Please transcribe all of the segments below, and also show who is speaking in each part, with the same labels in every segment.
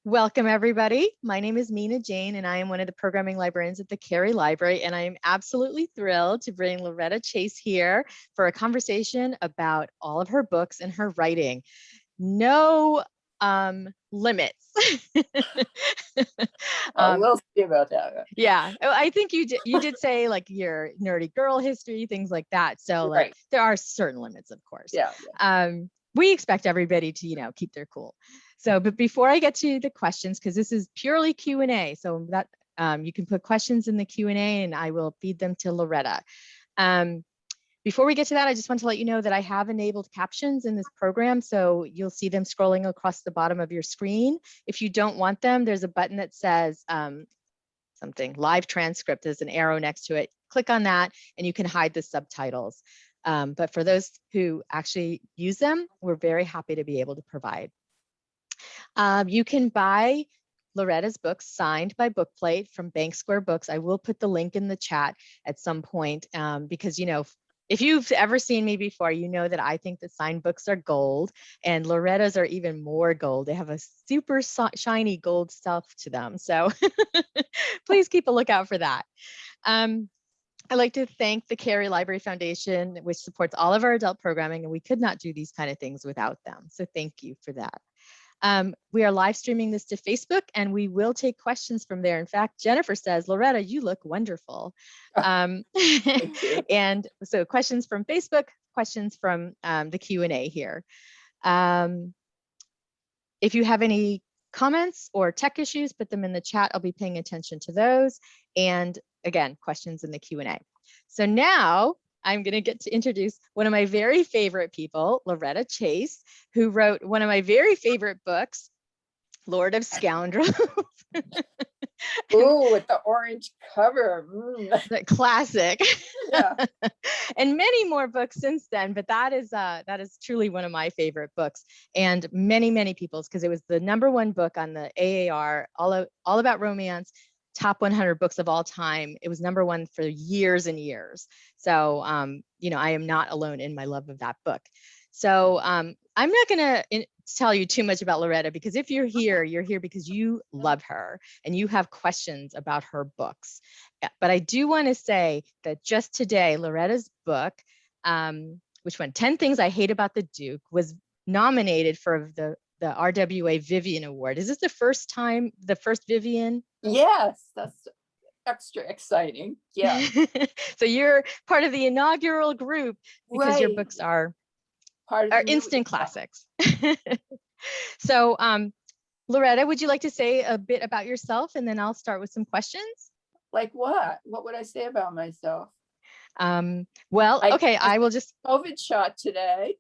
Speaker 1: Welcome, everybody. My name is Mina Jane, and I am one of the programming librarians at the Cary Library, and I am absolutely thrilled to bring Loretta Chase here for a conversation about all of her books and her writing. No limits.
Speaker 2: We'll see about that.
Speaker 1: Yeah, I think you did say like your nerdy girl history, things like that. So like there are certain limits, of course.
Speaker 2: Yeah.
Speaker 1: We expect everybody to, keep their cool. So, but before I get to the questions, because this is purely Q&A, so that you can put questions in the Q&A and I will feed them to Loretta. Before we get to that, I just want to let you know that I have enabled captions in this program, so you'll see them scrolling across the bottom of your screen. If you don't want them, there's a button that says something live transcript. There's an arrow next to it. Click on that and you can hide the subtitles. But for those who actually use them, we're very happy to be able to provide. You can buy Loretta's books signed by Bookplate from Bank Square Books. I will put the link in the chat at some point because, if you've ever seen me before, you know that I think that signed books are gold and Loretta's are even more gold. They have a super shiny gold stuff to them. So please keep a lookout for that. I'd like to thank the Cary Library Foundation, which supports all of our adult programming, and we could not do these kind of things without them. So thank you for that. We are live streaming this to Facebook, and we will take questions from there. In fact, Jennifer says, Loretta, you look wonderful. And so questions from Facebook, questions from the Q&A here. If you have any comments or tech issues, put them in the chat. I'll be paying attention to those. And again, questions in the Q&A. So now I'm going to get to introduce one of my very favorite people, Loretta Chase, who wrote one of my very favorite books, Lord of Scoundrel.
Speaker 2: Ooh, with the orange cover.
Speaker 1: The classic.
Speaker 2: Yeah.
Speaker 1: And many more books since then, but that is truly one of my favorite books, and many people's, because it was the #1 book on the AAR, all about romance, top 100 books of all time. It was #1 for years and years. So I am not alone in my love of that book. So I'm not going to tell you too much about Loretta, because if you're here because you love her and you have questions about her books. But I do want to say that just today, Loretta's book, which won 10 Things I Hate About the Duke, was nominated for the RWA Vivian Award. Is this the first Vivian?
Speaker 2: Yes, that's extra exciting. Yeah.
Speaker 1: So you're part of the inaugural group because your books are instant classics. So Loretta, would you like to say a bit about yourself, and then I'll start with some questions?
Speaker 2: Like what? What would I say about myself?
Speaker 1: I will just
Speaker 2: COVID shot today.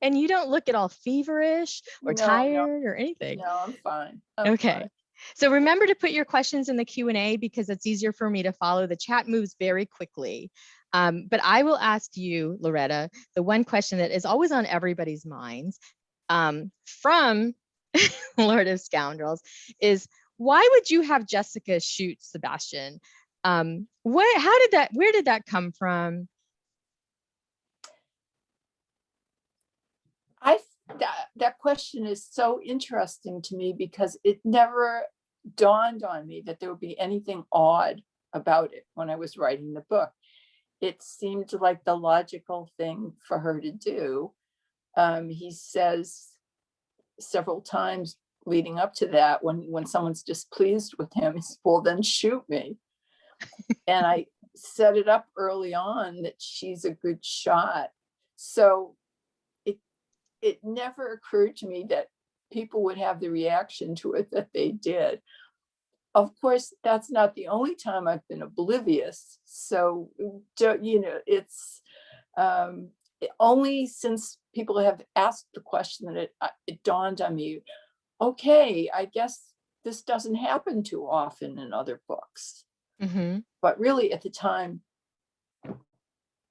Speaker 1: And you don't look at all feverish or tired or anything.
Speaker 2: No, I'm fine.
Speaker 1: Fine. So remember to put your questions in the Q&A because it's easier for me to follow. The chat moves very quickly. But I will ask you, Loretta, the one question that is always on everybody's minds from Lord of Scoundrels is, why would you have Jessica shoot Sebastian? Where did that come from?
Speaker 2: That question is so interesting to me because it never dawned on me that there would be anything odd about it when I was writing the book. It seemed like the logical thing for her to do. He says several times leading up to that, when someone's displeased with him, he says, well, then shoot me. And I set it up early on that she's a good shot. So it never occurred to me that people would have the reaction to it that they did. Of course, that's not the only time I've been oblivious. So, it's only since people have asked the question that it dawned on me, okay, I guess this doesn't happen too often in other books.
Speaker 1: Mm-hmm.
Speaker 2: But really at the time,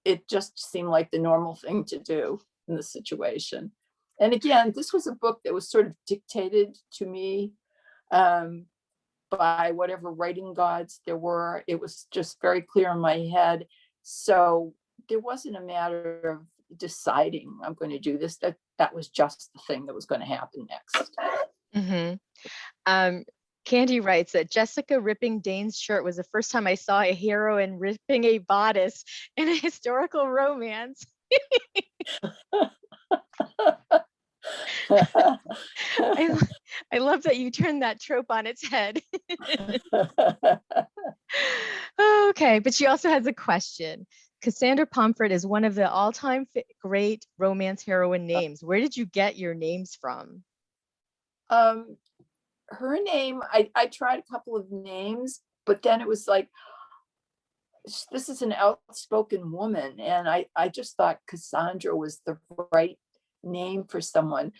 Speaker 2: it just seemed like the normal thing to do in the situation. And again, this was a book that was sort of dictated to me by whatever writing gods there were. It was just very clear in my head. So there wasn't a matter of deciding I'm going to do this. That was just the thing that was going to happen next.
Speaker 1: Mhm. Candy writes that Jessica ripping Dane's shirt was the first time I saw a heroine ripping a bodice in a historical romance. I, I love that you turned that trope on its head. Okay, but she also has a question. Cassandra Pomfret is one of the all-time great romance heroine names. Where did you get your names from?
Speaker 2: Her name, I tried a couple of names, but then it was like, this is an outspoken woman. And I just thought Cassandra was the right name for someone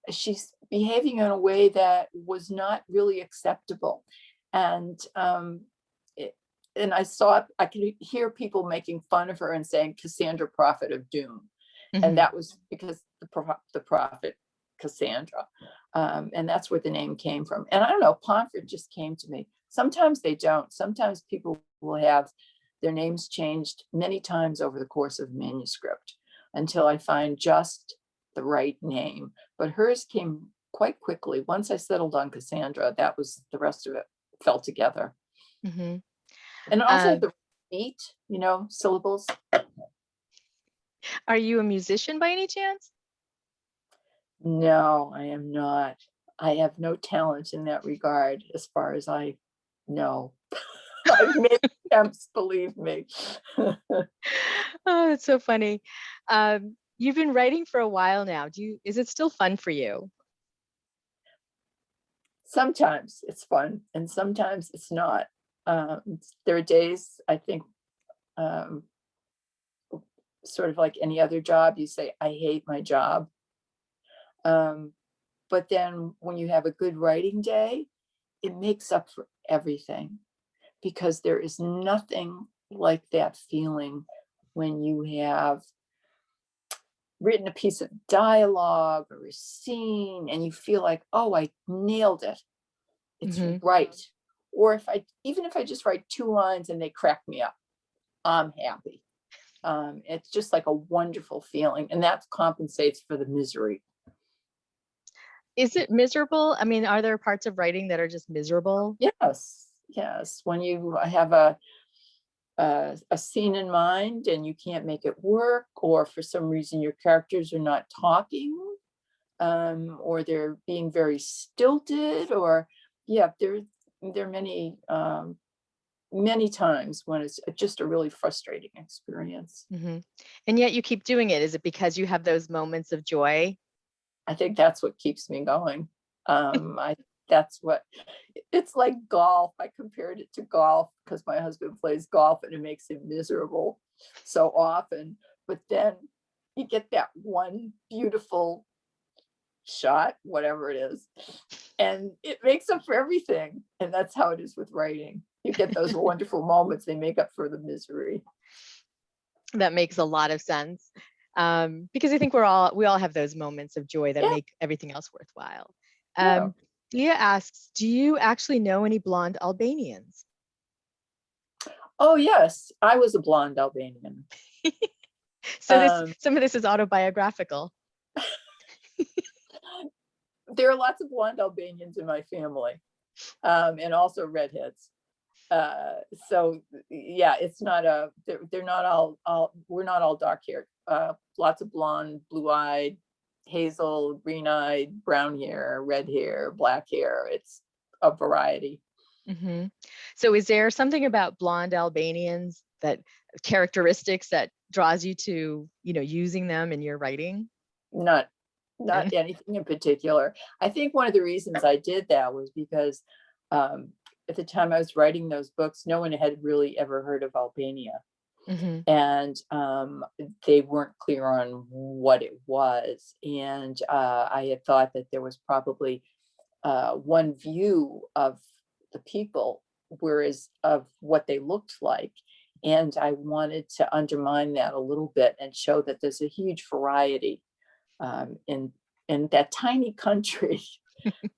Speaker 2: she's behaving in a way that was not really acceptable. And I could hear people making fun of her and saying Cassandra, prophet of doom. And that was because the prophet Cassandra. And that's where the name came from. And I don't know, Pomfret just came to me. Sometimes they don't. Sometimes people will have their names changed many times over the course of manuscript until I find just the right name. But hers came quite quickly. Once I settled on Cassandra, that was the rest of it fell together.
Speaker 1: Mhm.
Speaker 2: And also the beat, syllables.
Speaker 1: Are you a musician by any chance?
Speaker 2: No, I am not. I have no talent in that regard, as far as I know. I've made attempts, believe me.
Speaker 1: Oh, that's so funny. You've been writing for a while now. Is it still fun for you?
Speaker 2: Sometimes it's fun and sometimes it's not. There are days, I think, sort of like any other job, you say, I hate my job. But then when you have a good writing day, it makes up for everything, because there is nothing like that feeling when you have written a piece of dialogue or a scene and you feel like, oh, I nailed it. It's right. Or even if I just write 2 lines and they crack me up, I'm happy. It's just like a wonderful feeling, and that compensates for the misery.
Speaker 1: Is it miserable? I mean, are there parts of writing that are just miserable?
Speaker 2: Yes. When you have a scene in mind and you can't make it work, or for some reason your characters are not talking, or they're being very stilted, or there are many times when it's just a really frustrating experience.
Speaker 1: And yet you keep doing it. Is it because you have those moments of joy?
Speaker 2: I think that's what keeps me going. It's like golf. I compared it to golf because my husband plays golf and it makes him miserable so often. But then you get that one beautiful shot, whatever it is, and it makes up for everything. And that's how it is with writing. You get those wonderful moments, they make up for the misery.
Speaker 1: That makes a lot of sense. Because I think we all have those moments of joy that make everything else worthwhile. Dia asks, do you actually know any blonde Albanians?
Speaker 2: Oh yes, I was a blonde Albanian.
Speaker 1: So some of this is autobiographical.
Speaker 2: There are lots of blonde Albanians in my family, and also redheads. So yeah, it's not they're not all we're not all dark haired. Lots of blonde, blue-eyed, hazel, green-eyed, brown hair, red hair, black hair. It's a variety.
Speaker 1: So is there something about blonde Albanians, that characteristics that draws you to, using them in your writing?
Speaker 2: Not anything in particular. I think one of the reasons I did that was because at the time I was writing those books, no one had really ever heard of Albania. And they weren't clear on what it was. And I had thought that there was probably one view of the people, whereas of what they looked like. And I wanted to undermine that a little bit and show that there's a huge variety in that tiny country.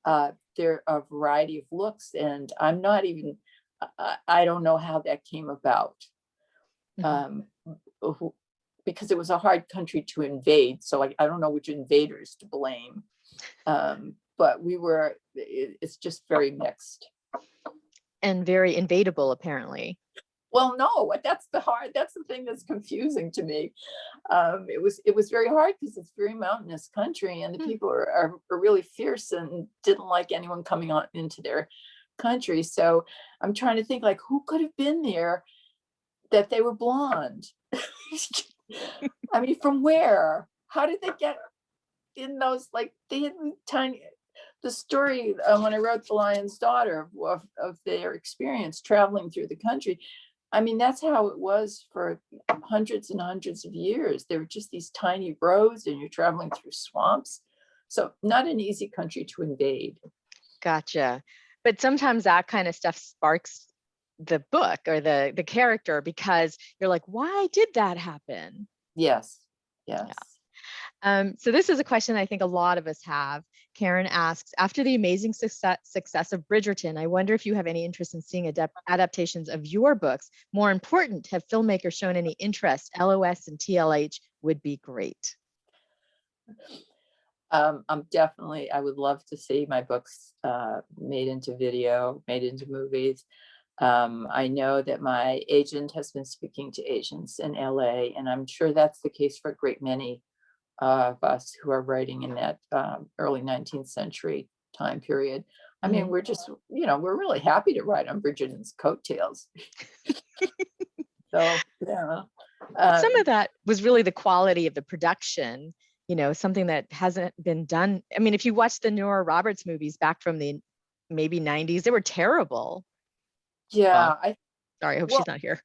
Speaker 2: There are a variety of looks, and I'm not even, I don't know how that came about. Because it was a hard country to invade. So I don't know which invaders to blame. but it's just very mixed.
Speaker 1: And very invadable, apparently.
Speaker 2: Well, no, that's the thing that's confusing to me. It was very hard because it's very mountainous country, and the people are really fierce and didn't like anyone coming on into their country. So I'm trying to think, like, who could have been there that they were blonde? I mean, from where? How did they get in those, like, they had tiny, the story when I wrote The Lion's Daughter of their experience traveling through the country. I mean, that's how it was for hundreds and hundreds of years. There were just these tiny roads and you're traveling through swamps. So not an easy country to invade.
Speaker 1: Gotcha. But sometimes that kind of stuff sparks the book or the character, because you're like, why did that happen?
Speaker 2: Yes. Yes.
Speaker 1: Yeah. So this is a question I think a lot of us have. Karen asks, after the amazing success of Bridgerton, I wonder if you have any interest in seeing adaptations of your books. More important, have filmmakers shown any interest? LOS and TLH would be great.
Speaker 2: I would love to see my books made into video, made into movies. I know that my agent has been speaking to agents in LA, and I'm sure that's the case for a great many of us who are writing in that early 19th century time period. I mean, we're just, we're really happy to ride on Bridgerton's coattails. So, yeah.
Speaker 1: Some of that was really the quality of the production, something that hasn't been done. I mean, if you watch the Nora Roberts movies back from the maybe 90s, they were terrible.
Speaker 2: Yeah.
Speaker 1: Well, sorry, I hope she's not here.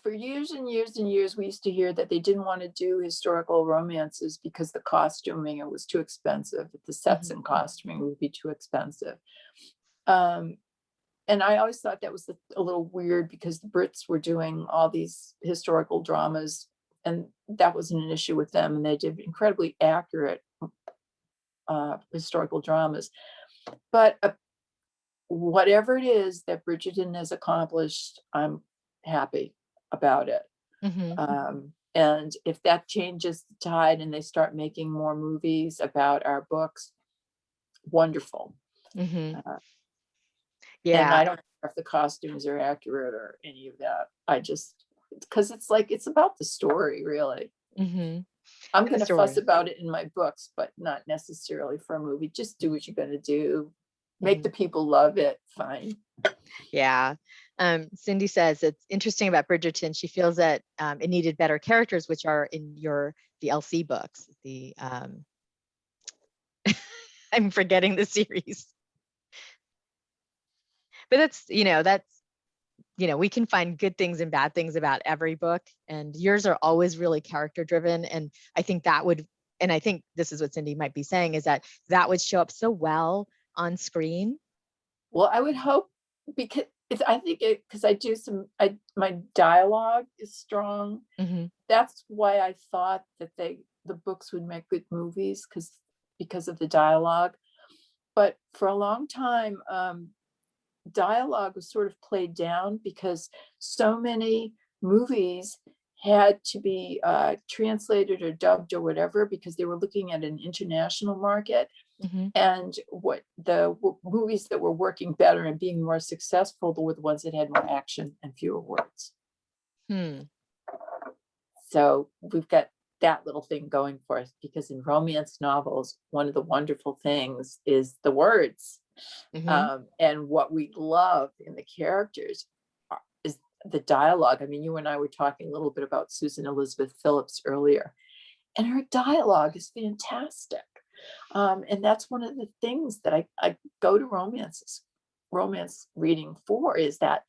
Speaker 2: For years and years and years, we used to hear that they didn't want to do historical romances because the costuming, it was too expensive. The sets and costuming would be too expensive. And I always thought that was a little weird because the Brits were doing all these historical dramas, and that wasn't an issue with them. And they did incredibly accurate historical dramas. But whatever it is that Bridgerton has accomplished, I'm happy about it. And if that changes the tide and they start making more movies about our books, wonderful.
Speaker 1: Yeah.
Speaker 2: And I don't care if the costumes are accurate or any of that. I just, because it's about the story, really. I'm going to fuss about it in my books, but not necessarily for a movie. Just do what you're going to do. Make the people love it. Fine.
Speaker 1: Yeah. Cindy says it's interesting about Bridgerton. She feels that it needed better characters, which are in the LC books. I'm forgetting the series. But that's we can find good things and bad things about every book, and yours are always really character driven. And I think I think this is what Cindy might be saying, is that would show up so well on screen.
Speaker 2: Well, I would hope, because my dialogue is strong. That's why I thought that the books would make good movies, because of the dialogue. But for a long time, dialogue was sort of played down because so many movies had to be translated or dubbed or whatever, because they were looking at an international market. And what the movies that were working better and being more successful were the ones that had more action and fewer words. So we've got that little thing going for us, because in romance novels, one of the wonderful things is the words. And what we love in the characters is the dialogue. I mean, you and I were talking a little bit about Susan Elizabeth Phillips earlier, and her dialogue is fantastic. And that's one of the things that I go to romance reading for, is that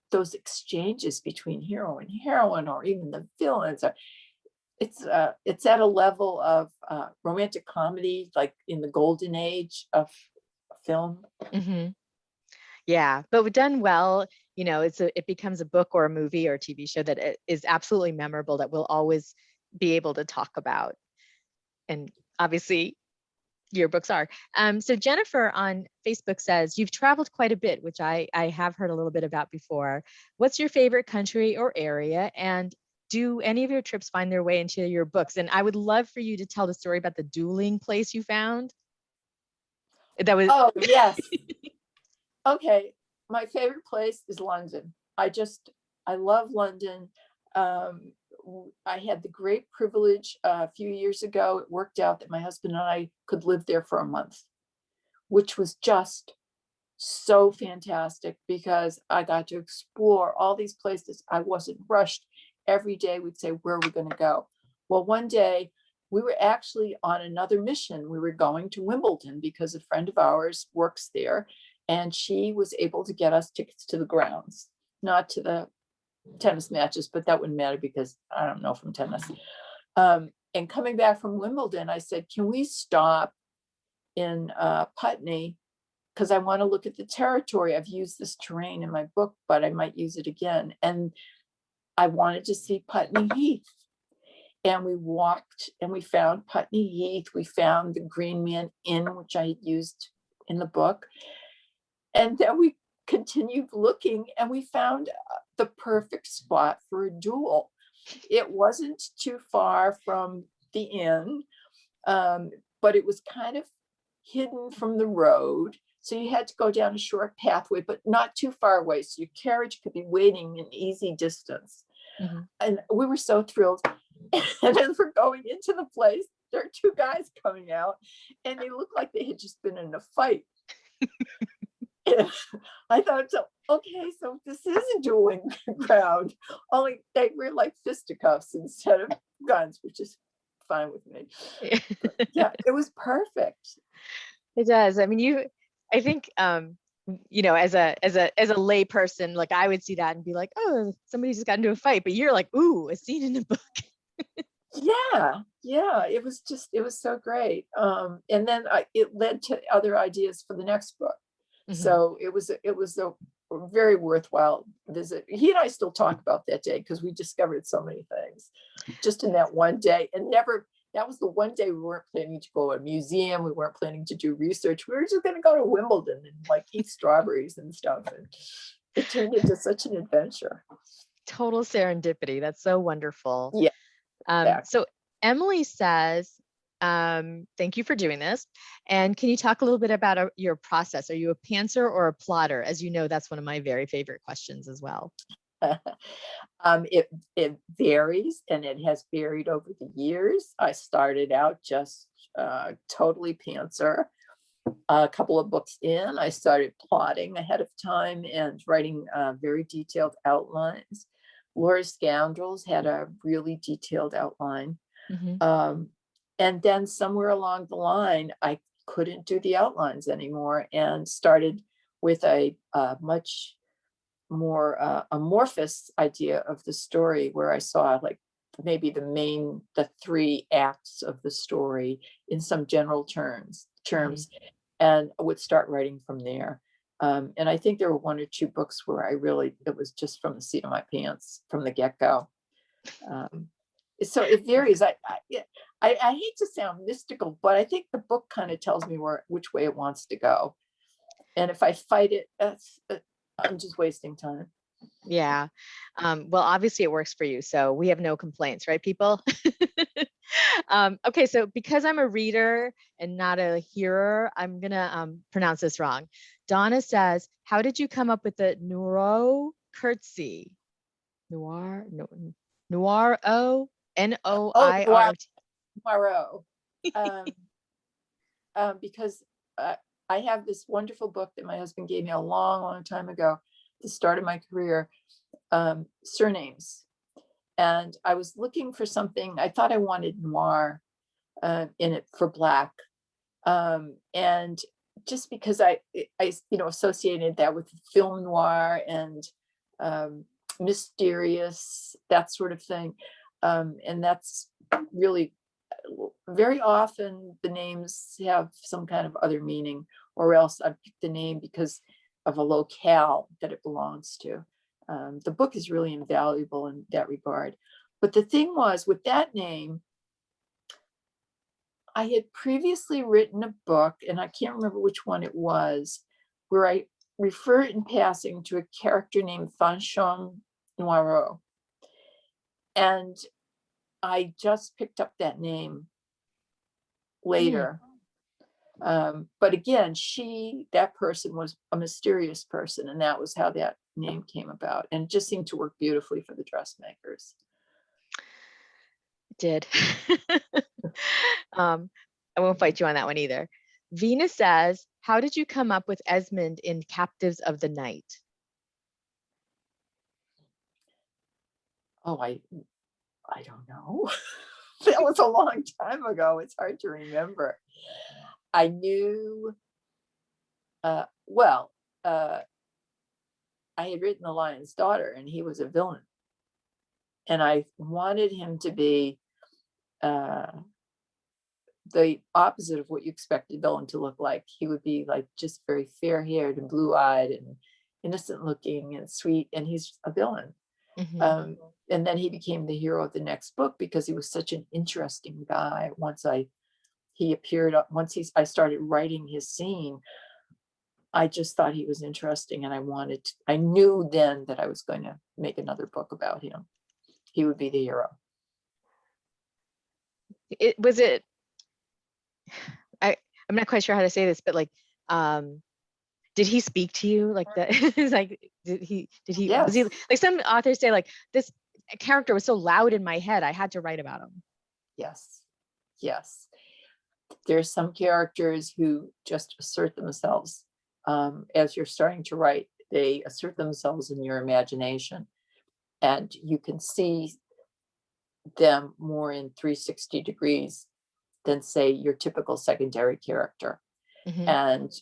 Speaker 2: those exchanges between hero and heroine, or even the villains, it's at a level of romantic comedy, like in the golden age of film.
Speaker 1: Yeah, but done well, it becomes a book or a movie or a TV show that it is absolutely memorable, that we'll always be able to talk about. And obviously your books are. So Jennifer on Facebook says, you've traveled quite a bit, which I have heard a little bit about before. What's your favorite country or area? And do any of your trips find their way into your books? And I would love for you to tell the story about the dueling place you found. That was
Speaker 2: Oh, yes. Okay. My favorite place is London. I love London. I had the great privilege a few years ago. It worked out that my husband and I could live there for a month, which was just so fantastic because I got to explore all these places. I wasn't rushed. Every day we'd say, where are we going to go? Well, one day we were actually on another mission. We were going to Wimbledon because a friend of ours works there, and she was able to get us tickets to the grounds, not to the tennis matches, but that wouldn't matter because I don't know from tennis. And coming back from Wimbledon, I said, can we stop in Putney? Because I want to look at the territory. I've used this terrain in my book, but I might use it again. And I wanted to see Putney Heath. And we walked and we found Putney Heath. We found the Green Man Inn, which I had used in the book. And then we continued looking and we found the perfect spot for a duel. It wasn't too far from the inn, but it was kind of hidden from the road. So you had to go down a short pathway, but not too far away. So your carriage could be waiting in easy distance.
Speaker 1: Mm-hmm.
Speaker 2: And we were so thrilled. And as we're going into the place, there are two guys coming out and they look like they had just been in a fight. I thought, so okay, so this is a dueling ground, only they were like fisticuffs instead of guns, which is fine with me. But yeah, it was perfect.
Speaker 1: It does. I mean, I think, as a lay person, like I would see that and be like, oh, somebody just got into a fight, but you're like, ooh, a scene in the book.
Speaker 2: Yeah, it was so great. And then it led to other ideas for the next book. Mm-hmm. So it was a very worthwhile visit. He and I still talk about that day because we discovered so many things just in that one day. And that was the one day we weren't planning to go to a museum. We weren't planning to do research. We were just going to go to Wimbledon and like eat strawberries and stuff. And it turned into such an adventure.
Speaker 1: Total serendipity. That's so wonderful.
Speaker 2: Yeah.
Speaker 1: So Emily says, thank you for doing this. And can you talk a little bit about your process? Are you a pantser or a plotter? As you know, that's one of my very favorite questions as well.
Speaker 2: It varies, and it has varied over the years. I started out just totally pantser. A couple of books in, I started plotting ahead of time and writing very detailed outlines. Lord of Scoundrels had a really detailed outline. Mm-hmm. And then somewhere along the line, I couldn't do the outlines anymore and started with a much more amorphous idea of the story, where I saw like maybe the three acts of the story in some general terms, mm-hmm. and I would start writing from there. And I think there were one or two books where it was just from the seat of my pants from the get-go. So it varies. I hate to sound mystical, but I think the book kind of tells me which way it wants to go. And if I fight it, I'm just wasting time.
Speaker 1: Yeah. Well, obviously it works for you. So we have no complaints, right, people? Okay. So because I'm a reader and not a hearer, I'm going to pronounce this wrong. Donna says, how did you come up with the Noiro curtsy? Noir, Noiro, Noir.
Speaker 2: Noiro. Because I have this wonderful book that my husband gave me a long, long time ago, the start of my career, Surnames. And I was looking for something. I thought I wanted noir in it for Black. And just because I associated that with film noir and mysterious, that sort of thing. And that's really very often the names have some kind of other meaning, or else I picked the name because of a locale that it belongs to. The book is really invaluable in that regard. But the thing was, with that name, I had previously written a book, and I can't remember which one it was, where I refer in passing to a character named Fanchon Noiro. And I just picked up that name later. But again, that person was a mysterious person, and that was how that name came about. And it just seemed to work beautifully for the Dressmakers.
Speaker 1: Did. I won't fight you on that one either. Venus says, how did you come up with Esmond in Captives of the Night?
Speaker 2: Oh, I don't know. That was a long time ago. It's hard to remember. I knew, well, I had written The Lion's Daughter, and he was a villain. And I wanted him to be the opposite of what you expect a villain to look like. He would be like just very fair-haired and blue-eyed and innocent looking and sweet, and he's a villain. And then he became the hero of the next book because he was such an interesting guy. Once I started writing his scene, I just thought he was interesting, and I knew then that I was going to make another book about him. He would be the hero.
Speaker 1: I'm not quite sure how to say this, but like, did he speak to you like that? It's like,
Speaker 2: Yes.
Speaker 1: Was he like, some authors say like, this character was so loud in my head, I had to write about him.
Speaker 2: Yes. There's some characters who just assert themselves. As you're starting to write, they assert themselves in your imagination, and you can see them more in 360 degrees than, say, your typical secondary character. And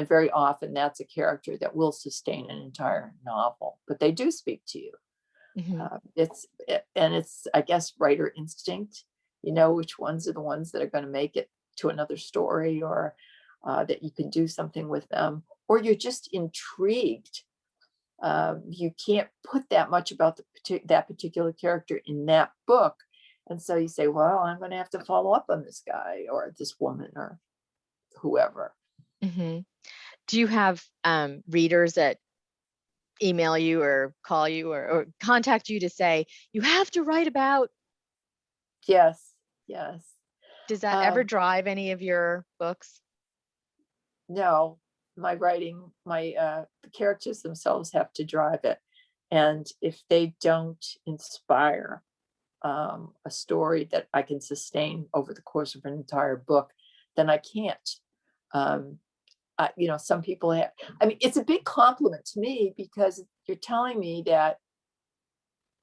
Speaker 2: very often that's a character that will sustain an entire novel, but they do speak to you. It's I guess writer instinct. You know which ones are the ones that are going to make it to another story, or that you can do something with them, or you're just intrigued. You can't put that much about that particular character in that book, and so you say, well, I'm going to have to follow up on this guy or this woman or whoever.
Speaker 1: Do you have readers that email you or call you or contact you to say, you have to write about?
Speaker 2: Yes.
Speaker 1: Does that ever drive any of your books?
Speaker 2: No, my writing, the characters themselves have to drive it. And if they don't inspire a story that I can sustain over the course of an entire book, then I can't. Some people have, it's a big compliment to me, because you're telling me that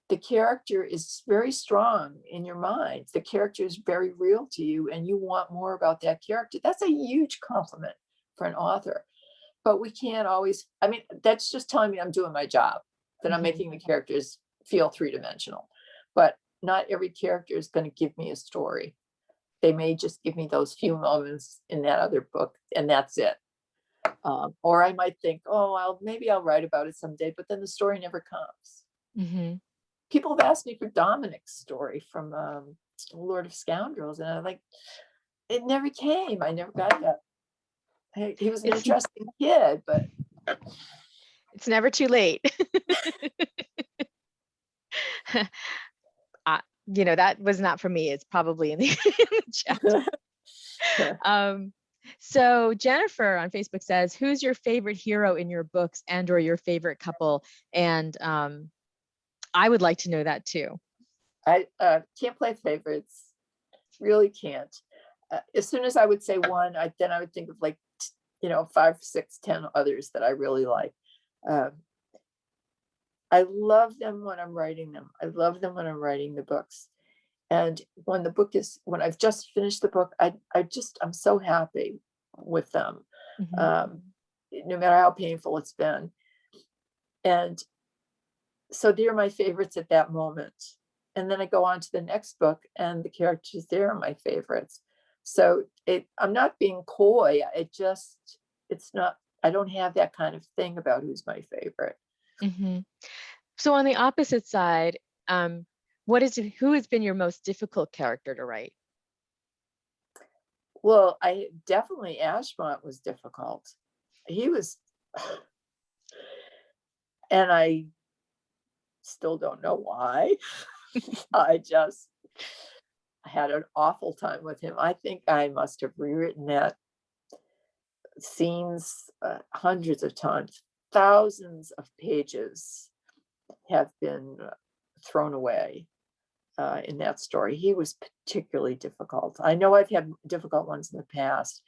Speaker 2: the character is very strong in your mind. The character is very real to you, and you want more about that character. That's a huge compliment for an author. But we can't always, that's just telling me I'm doing my job, that I'm making the characters feel three-dimensional. But not every character is going to give me a story. They may just give me those few moments in that other book, and that's it. Or I might think, maybe I'll write about it someday, but then the story never comes. People have asked me for Dominic's story from Lord of Scoundrels, and I'm like, it never came. I never got that. He was an interesting kid, but
Speaker 1: it's never too late. That was not for me. It's probably in the chat. So Jennifer on Facebook says, who's your favorite hero in your books and or your favorite couple? And I would like to know that too.
Speaker 2: I can't play favorites. Really can't. As soon as I would say one, then I would think of like 5, 6, 10 others that I really like. I love them when I'm writing them. I love them when I'm writing the books. And when I've just finished the book, I'm so happy with them, no matter how painful it's been. And so they're my favorites at that moment. And then I go on to the next book, and the characters there are my favorites. So I'm not being coy. I don't have that kind of thing about who's my favorite.
Speaker 1: So on the opposite side, who has been your most difficult character to write?
Speaker 2: Well, definitely Ashmont was difficult. He was, and still don't know why. I just had an awful time with him. I think I must have rewritten that scenes hundreds of times. Thousands of pages have been thrown away in that story. He was particularly difficult. I know I've had difficult ones in the past,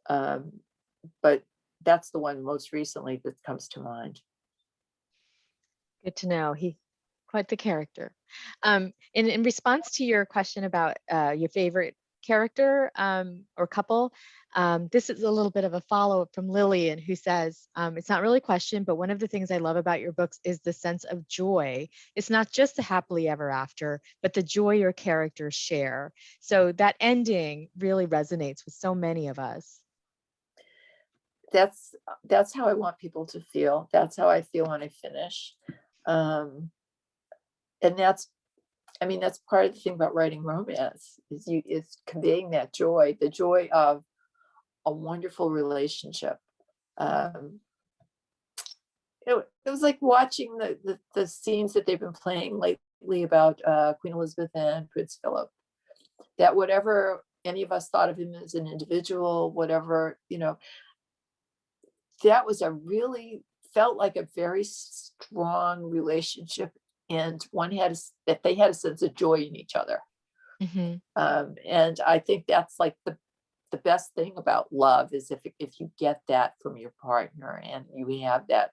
Speaker 2: but that's the one most recently that comes to mind.
Speaker 1: Good to know. He quite the character. In response to your question about your favorite character or couple, this is a little bit of a follow-up from Lillian, who says, it's not really a question, but one of the things I love about your books is the sense of joy. It's not just the happily ever after, but the joy your characters share. So that ending really resonates with so many of us.
Speaker 2: That's how I want people to feel. That's how I feel when I finish. And that's part of the thing about writing romance is conveying that joy, the joy of a wonderful relationship. It was like watching the scenes that they've been playing lately about Queen Elizabeth and Prince Philip, that whatever any of us thought of him as an individual, whatever, that was felt like a very strong relationship, and that they had a sense of joy in each other. And I think that's like the best thing about love, is if you get that from your partner and you have that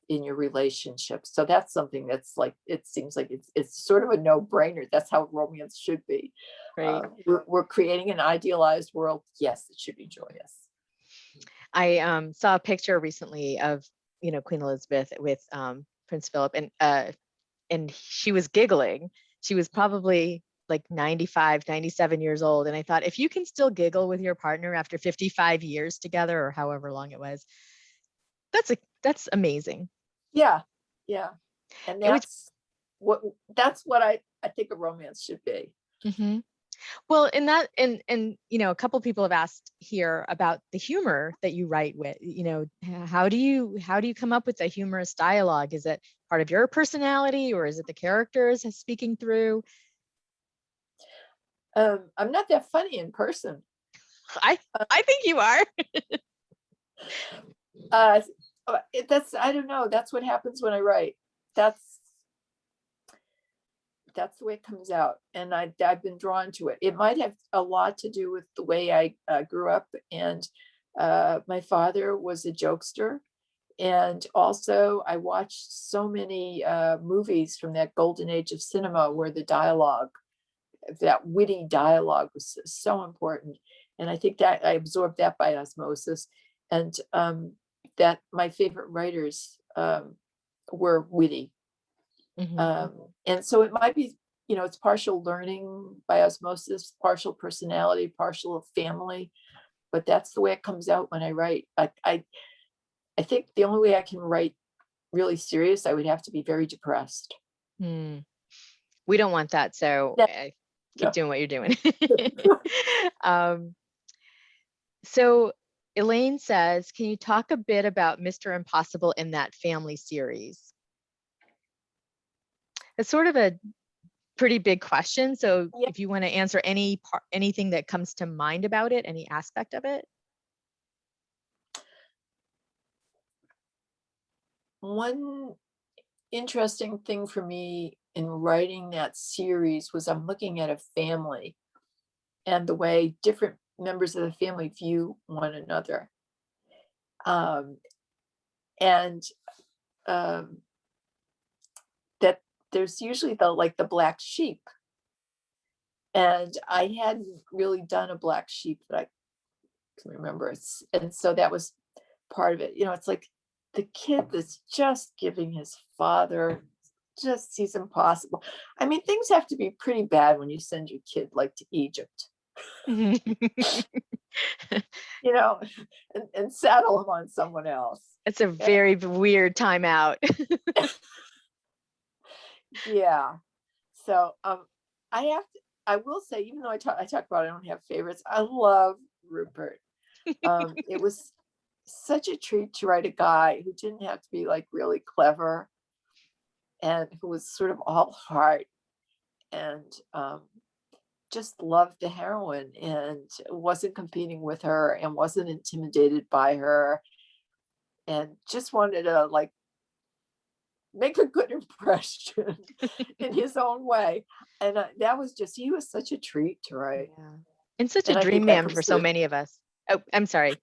Speaker 2: in your relationship. So that's something that's like, it seems like it's sort of a no-brainer. That's how romance should be.
Speaker 1: Right.
Speaker 2: We're creating an idealized world. Yes, it should be joyous.
Speaker 1: I saw a picture recently of Queen Elizabeth with Prince Philip, and she was giggling. She was probably like 95, 97 years old. And I thought, if you can still giggle with your partner after 55 years together, or however long it was, that's amazing.
Speaker 2: Yeah. And that's what I think a romance should be.
Speaker 1: Well, and a couple people have asked here about the humor that you write with. How do you come up with the humorous dialogue? Is it part of your personality, or is it the characters speaking through?
Speaker 2: I'm not that funny in person.
Speaker 1: I think you are.
Speaker 2: I don't know. That's what happens when I write. That's the way it comes out, and I've been drawn to it. It might have a lot to do with the way I grew up, and my father was a jokester, and also I watched so many movies from that golden age of cinema where the dialogue, that witty dialogue, was so important, and I think that I absorbed that by osmosis, and that my favorite writers were witty. And so it might be, it's partial learning by osmosis, partial personality, partial family, but that's the way it comes out when I write. I think the only way I can write really serious, I would have to be very depressed.
Speaker 1: We don't want that, so keep doing what you're doing. So Elaine says, can you talk a bit about Mr. Impossible in that family series? It's sort of a pretty big question. So if you want to answer anything that comes to mind about it, any aspect of it.
Speaker 2: One interesting thing for me in writing that series was I'm looking at a family and the way different members of the family view one another. That there's usually the black sheep, and I hadn't really done a black sheep that I can remember. And so that was part of it. It's like the kid that's just giving his father, just sees impossible. I mean, things have to be pretty bad when you send your kid to Egypt. And saddle him on someone else.
Speaker 1: It's a very weird time out.
Speaker 2: Yeah. So I will say, even though I talk about I don't have favorites, I love Rupert. It was such a treat to write a guy who didn't have to be really clever. and who was sort of all heart and just loved the heroine and wasn't competing with her and wasn't intimidated by her and just wanted to like make a good impression in his own way. And that was just, he was such a treat to write.
Speaker 1: Yeah. And such a
Speaker 2: And I
Speaker 1: dream
Speaker 2: think that
Speaker 1: man
Speaker 2: comes
Speaker 1: for so
Speaker 2: through.
Speaker 1: many of us. Oh, I'm sorry.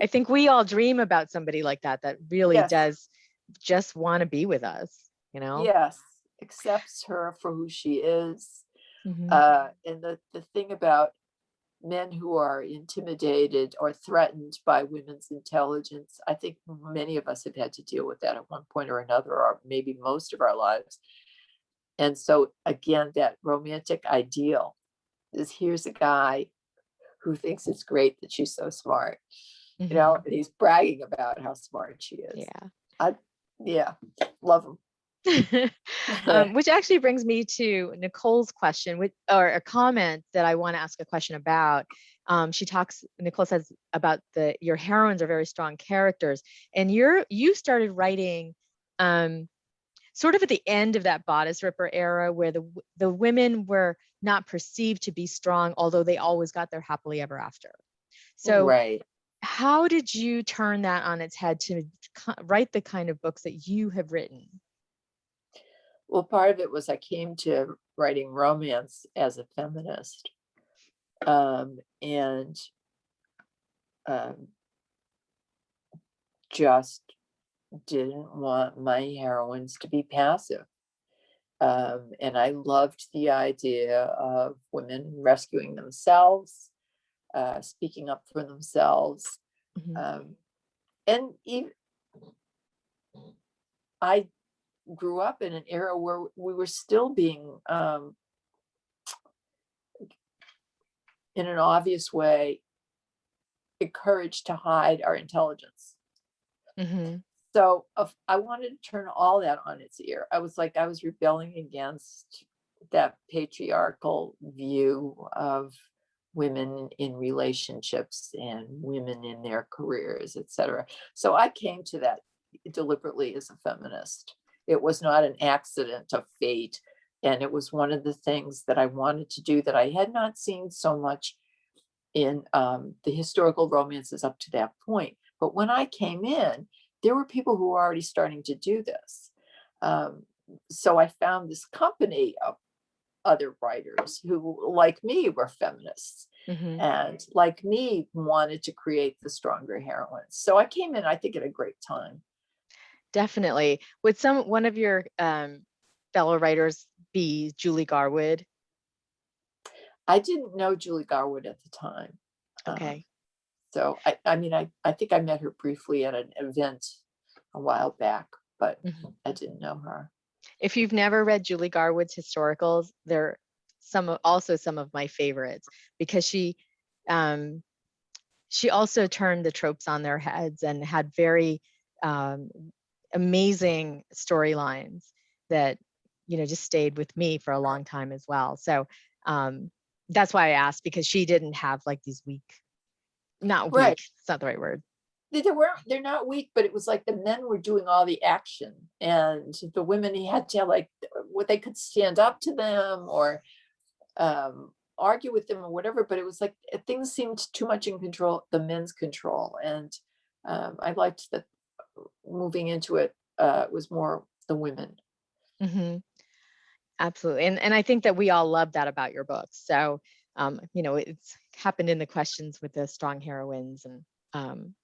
Speaker 1: I think we all dream about somebody like that, that really
Speaker 2: Yes,
Speaker 1: does just want to be with us, you know?
Speaker 2: yes, accepts her for who she is.
Speaker 1: Mhm.
Speaker 2: And the thing about men who are intimidated or threatened by women's intelligence, I think many of us have had to deal with that at one point or another, or maybe most of our lives. And so again, that romantic ideal is, here's a guy who thinks it's great that she's so smart, you know,
Speaker 1: Mhm.
Speaker 2: and he's bragging about how smart she is.
Speaker 1: Yeah.
Speaker 2: I, yeah, love him.
Speaker 1: Which actually brings me to Nicole's question, or a comment that I want to ask a question about. Nicole says about your heroines are very strong characters, and you started writing sort of at the end of that bodice ripper era, where the women were not perceived to be strong, although they always got their happily ever after. So
Speaker 2: Right.
Speaker 1: how did you turn that on its head to write the kind of books that you have written?
Speaker 2: Well, part of it was I came to writing romance as a feminist. And um, just didn't want my heroines to be passive. And I loved the idea of women rescuing themselves, speaking up for themselves.
Speaker 1: Mhm.
Speaker 2: And even, I grew up in an era where we were still being, in an obvious way, encouraged to hide our intelligence.
Speaker 1: Mhm.
Speaker 2: So I wanted to turn all that on its ear. I was rebelling against that patriarchal view of women in relationships and women in their careers, etc. So I came to that deliberately as a feminist. It was not an accident of fate. And it was one of the things that I wanted to do that I had not seen so much in the historical romances up to that point. But when I came in, there were people who were already starting to do this. Um, so I found this company of other writers who, like me, were feminists
Speaker 1: Mhm.
Speaker 2: and, like me, wanted to create the stronger heroines. So I came in, I think, at a great time.
Speaker 1: Definitely. Would one of your fellow writers be Julie Garwood?
Speaker 2: I didn't know Julie Garwood at the time.
Speaker 1: Okay.
Speaker 2: So I mean, I think I met her briefly at an event a while back, but
Speaker 1: Mhm.
Speaker 2: I didn't know her.
Speaker 1: If you've never read Julie Garwood's historicals, they're also some of my favorites, because um, she also turned the tropes on their heads and had very um, amazing storylines that just stayed with me for a long time as well. So that's why I asked, because she didn't have like these not
Speaker 2: Right.
Speaker 1: weak, it's not the right word.
Speaker 2: They're not weak, but it was like the men were doing all the action and the women, he had to like, what, they could stand up to them or argue with them or whatever, but it was like things seemed too much in control, the men's control. And I liked that moving into it was more the women.
Speaker 1: Hmm. Absolutely. And I think that we all love that about your books. So, it's happened in the questions with the strong heroines, um,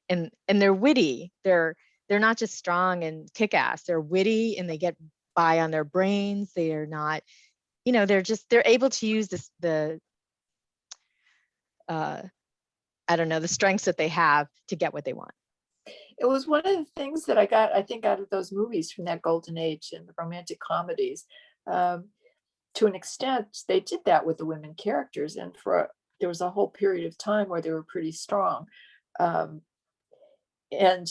Speaker 1: and they're witty. They're not just strong and kick-ass. They're witty and they get by on their brains. They are not, they're able to use uh, I don't know, the strengths that they have to get what they want.
Speaker 2: It was one of the things that I got, I think, out of those movies from that golden age and the romantic comedies. To an extent, they did that with the women characters, and there was a whole period of time where they were pretty strong. Um, and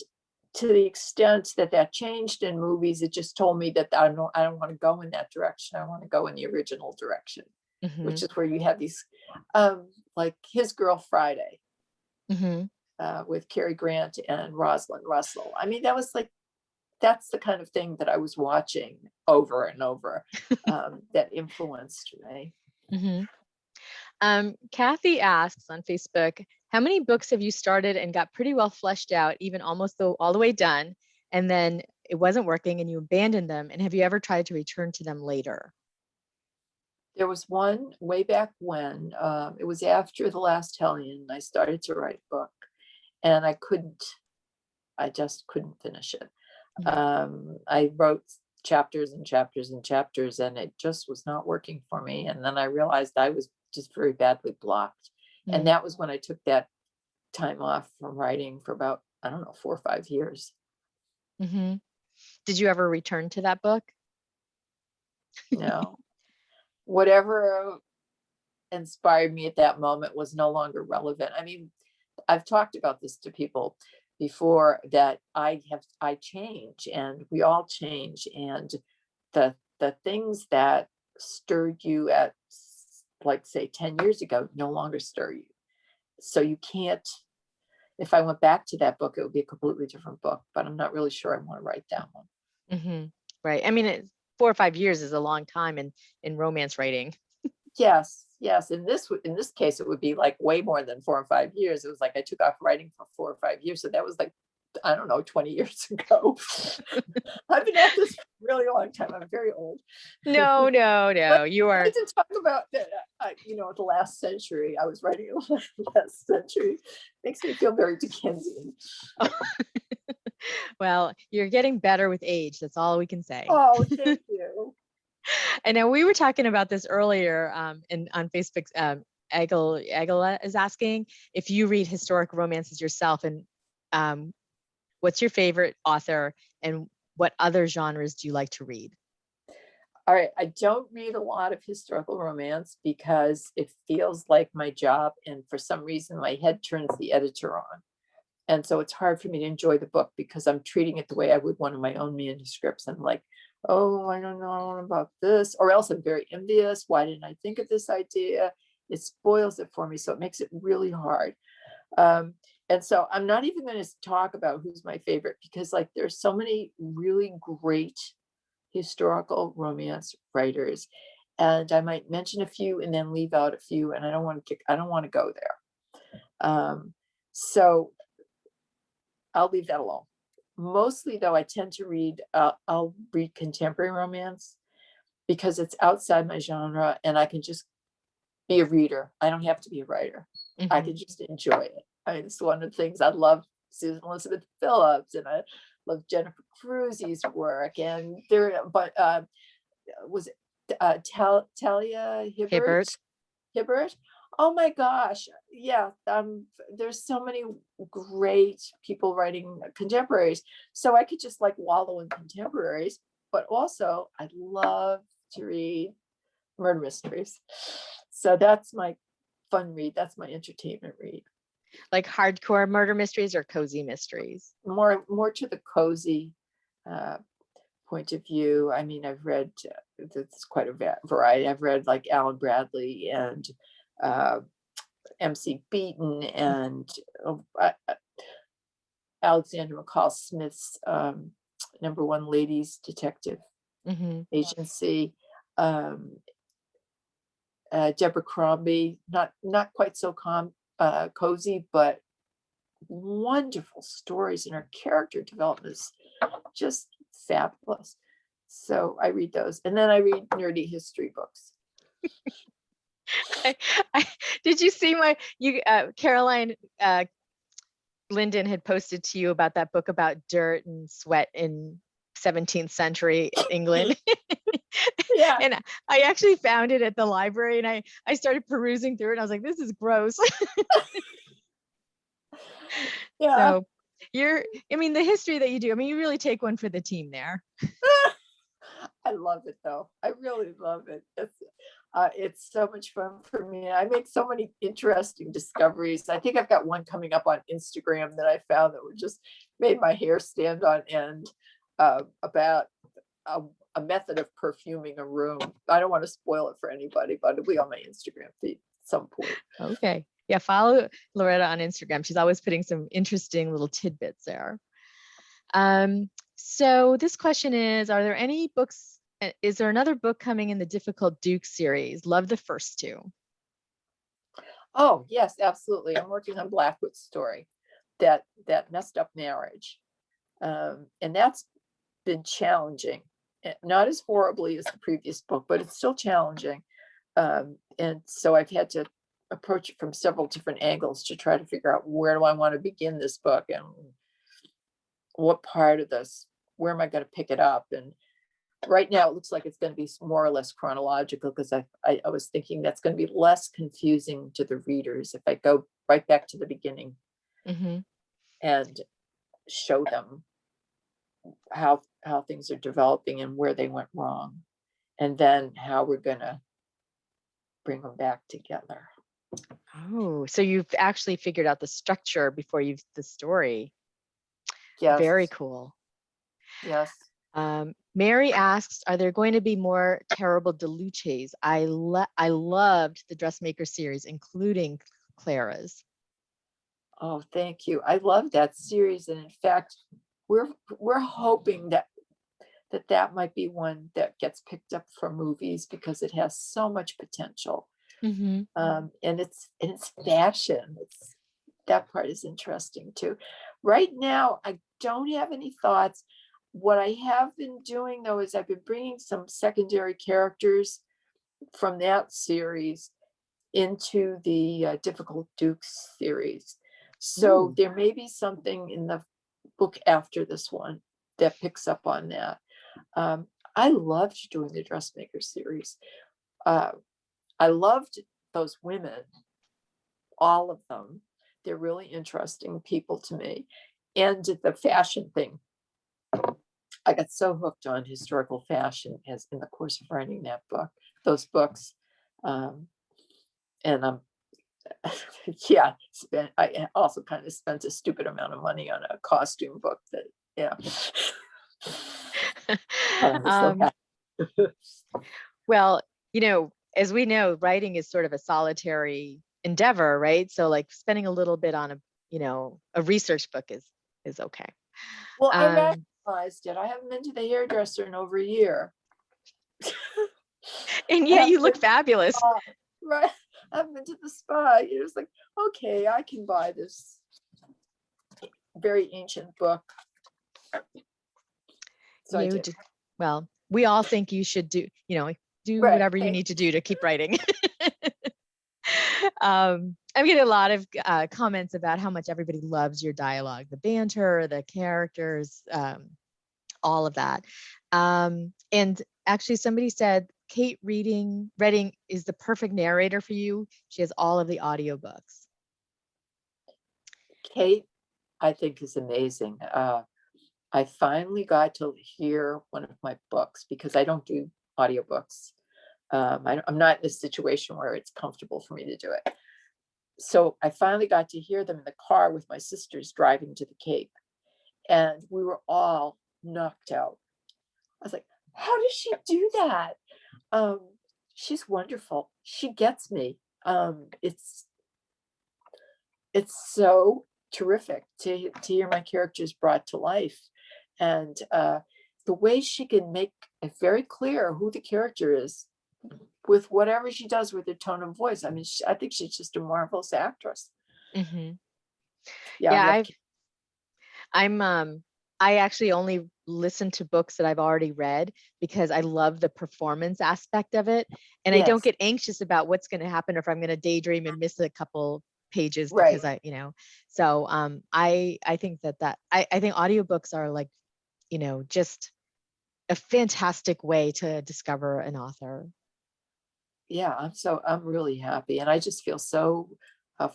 Speaker 2: to the extent that that changed in movies, it just told me that I don't want to go in that direction. I want to go in the original direction,
Speaker 1: Hmm.
Speaker 2: which is where you have these, like His Girl Friday,
Speaker 1: Hmm.
Speaker 2: with Cary Grant and Rosalind Russell. I mean, that was like, that's the kind of thing that I was watching over and over that influenced me.
Speaker 1: Kathy asks on Facebook, how many books have you started and got pretty well fleshed out, even almost all the way done, and then it wasn't working and you abandoned them? And have you ever tried to return to them later?
Speaker 2: There was one way back when, it was after The Last Hellion, I started to write a book, and I just couldn't finish it. I wrote chapters and chapters and chapters, and it just was not working for me. And then I realized I was just very badly blocked. And that was when I took that time off from writing for about, I don't know, 4 or 5 years.
Speaker 1: Did you ever return to that book?
Speaker 2: No. Whatever inspired me at that moment was no longer relevant. I mean, I've talked about this to people before, that I change, and we all change, and the things that stirred you at, like, say 10 years ago no longer stir you. So you can't, if I went back to that book, it would be a completely different book, but I'm not really sure I want to write that one.
Speaker 1: Right. I mean, 4 or 5 years is a long time in romance writing.
Speaker 2: Yes. In this case, it would be like way more than 4 or 5 years. It was like I took off writing for 4 or 5 years. So that was like, I don't know, 20 years ago. I've been at this for a really long time. I'm very old.
Speaker 1: No. You are.
Speaker 2: I to talk about that. The last century. I was writing in the last century. Makes me feel very Dickensian.
Speaker 1: Well, you're getting better with age. That's all we can say.
Speaker 2: Oh, thank you.
Speaker 1: And now we were talking about this earlier on Facebook. Agala is asking if you read historic romances yourself, and what's your favorite author, and what other genres do you like to read?
Speaker 2: All right. I don't read a lot of historical romance because it feels like my job. And for some reason, my head turns the editor on. And so it's hard for me to enjoy the book because I'm treating it the way I would one of my own manuscripts. I'm like, oh, I don't know about this, or else I'm very envious. Why didn't I think of this idea? It spoils it for me. So it makes it really hard. And so I'm not even going to talk about who's my favorite, because like there's so many really great historical romance writers, and I might mention a few and then leave out a few, and I don't want to go there. So I'll leave that alone. Mostly though, I tend to read, I'll read contemporary romance because it's outside my genre, and I can just be a reader. I don't have to be a writer. I can just enjoy it. I mean, it's one of the things I love. Susan Elizabeth Phillips, and I love Jennifer Crusoe's work, and was it Talia Hibbert? Oh my gosh, yeah. There's so many great people writing contemporaries, so I could just like wallow in contemporaries, but also I love to read murder mysteries. So that's my fun read. That's my entertainment read.
Speaker 1: Like hardcore murder mysteries or cozy mysteries?
Speaker 2: More to the cozy point of view. I mean, I've read, it's quite a variety. I've read like Alan Bradley and MC Beaton and Alexander McCall Smith's number one ladies detective agency. Deborah Crombie, not quite so cozy, but wonderful stories, and her character development is just fabulous. So I read those, and then I read nerdy history books.
Speaker 1: Did you see Caroline Linden had posted to you about that book about dirt and sweat in 17th century England?
Speaker 2: Yeah.
Speaker 1: And I actually found it at the library, and I started perusing through it, and I was like, this is gross.
Speaker 2: Yeah.
Speaker 1: So the history that you do, I mean, you really take one for the team there.
Speaker 2: I love it though. I really love it. It's so much fun for me. I make so many interesting discoveries. I think I've got one coming up on Instagram that I found that would just made my hair stand on end, about a method of perfuming a room. I don't want to spoil it for anybody, but it'll be on my Instagram feed at some point.
Speaker 1: Okay. Yeah, follow Loretta on Instagram. She's always putting some interesting little tidbits there. So this question is, are there any books, is there another book coming in the Difficult Duke series? Love the first two.
Speaker 2: Oh, yes, absolutely. I'm working on Blackwood's story, that messed up marriage. And that's been challenging. Not as horribly as the previous book, but it's still challenging. And so I've had to approach it from several different angles to try to figure out, where do I want to begin this book, and what part of this, where am I going to pick it up? And right now it looks like it's going to be more or less chronological, because I was thinking that's going to be less confusing to the readers if I go right back to the beginning and show them how things are developing and where they went wrong, and then how we're going to bring them back together.
Speaker 1: Oh, so you've actually figured out the structure before the story.
Speaker 2: Yes.
Speaker 1: Very cool.
Speaker 2: Yes.
Speaker 1: Mary asks, are there going to be more terrible Deluches? I loved the Dressmaker series, including Clara's.
Speaker 2: Oh, thank you. I love that series. And in fact, we're hoping that might be one that gets picked up for movies, because it has so much potential. And it's fashion. That part is interesting too. Right now, I don't have any thoughts. What I have been doing, though, is I've been bringing some secondary characters from that series into the Difficult Dukes series. So there may be something in the book after this one that picks up on that. I loved doing the Dressmaker series. I loved those women, all of them. They're really interesting people to me. And the fashion thing, I got so hooked on historical fashion as in the course of writing those books. And I'm, I also kind of spent a stupid amount of money on a costume book
Speaker 1: well, as we know, writing is sort of a solitary endeavor, right? So like spending a little bit on a research book is okay.
Speaker 2: Well, I realized it. I haven't been to the hairdresser in over a year.
Speaker 1: And yet you look fabulous.
Speaker 2: Right. I haven't been to the spa. It was like, okay, I can buy this very ancient book. So I did.
Speaker 1: Well, we all think you should do
Speaker 2: Right.
Speaker 1: whatever you need to do to keep writing. I'm getting a lot of comments about how much everybody loves your dialogue, the banter, the characters, all of that. And actually somebody said Kate Reading is the perfect narrator for you. She has all of the audiobooks.
Speaker 2: Kate, I think, is amazing. I finally got to hear one of my books, because I don't do audiobooks. I'm not in a situation where it's comfortable for me to do it. So I finally got to hear them in the car with my sisters driving to the Cape. And we were all knocked out. I was like, how does she do that? She's wonderful. She gets me. It's so terrific to hear my characters brought to life. And the way she can make it very clear who the character is with whatever she does with her tone of voice. I mean, I think she's just a marvelous actress.
Speaker 1: Yeah, I actually only listen to books that I've already read, because I love the performance aspect of it, and I don't get anxious about what's going to happen, or if I'm going to daydream and miss a couple pages, because so I think I think audiobooks are like, just a fantastic way to discover an author.
Speaker 2: Yeah, I'm really happy, and I just feel so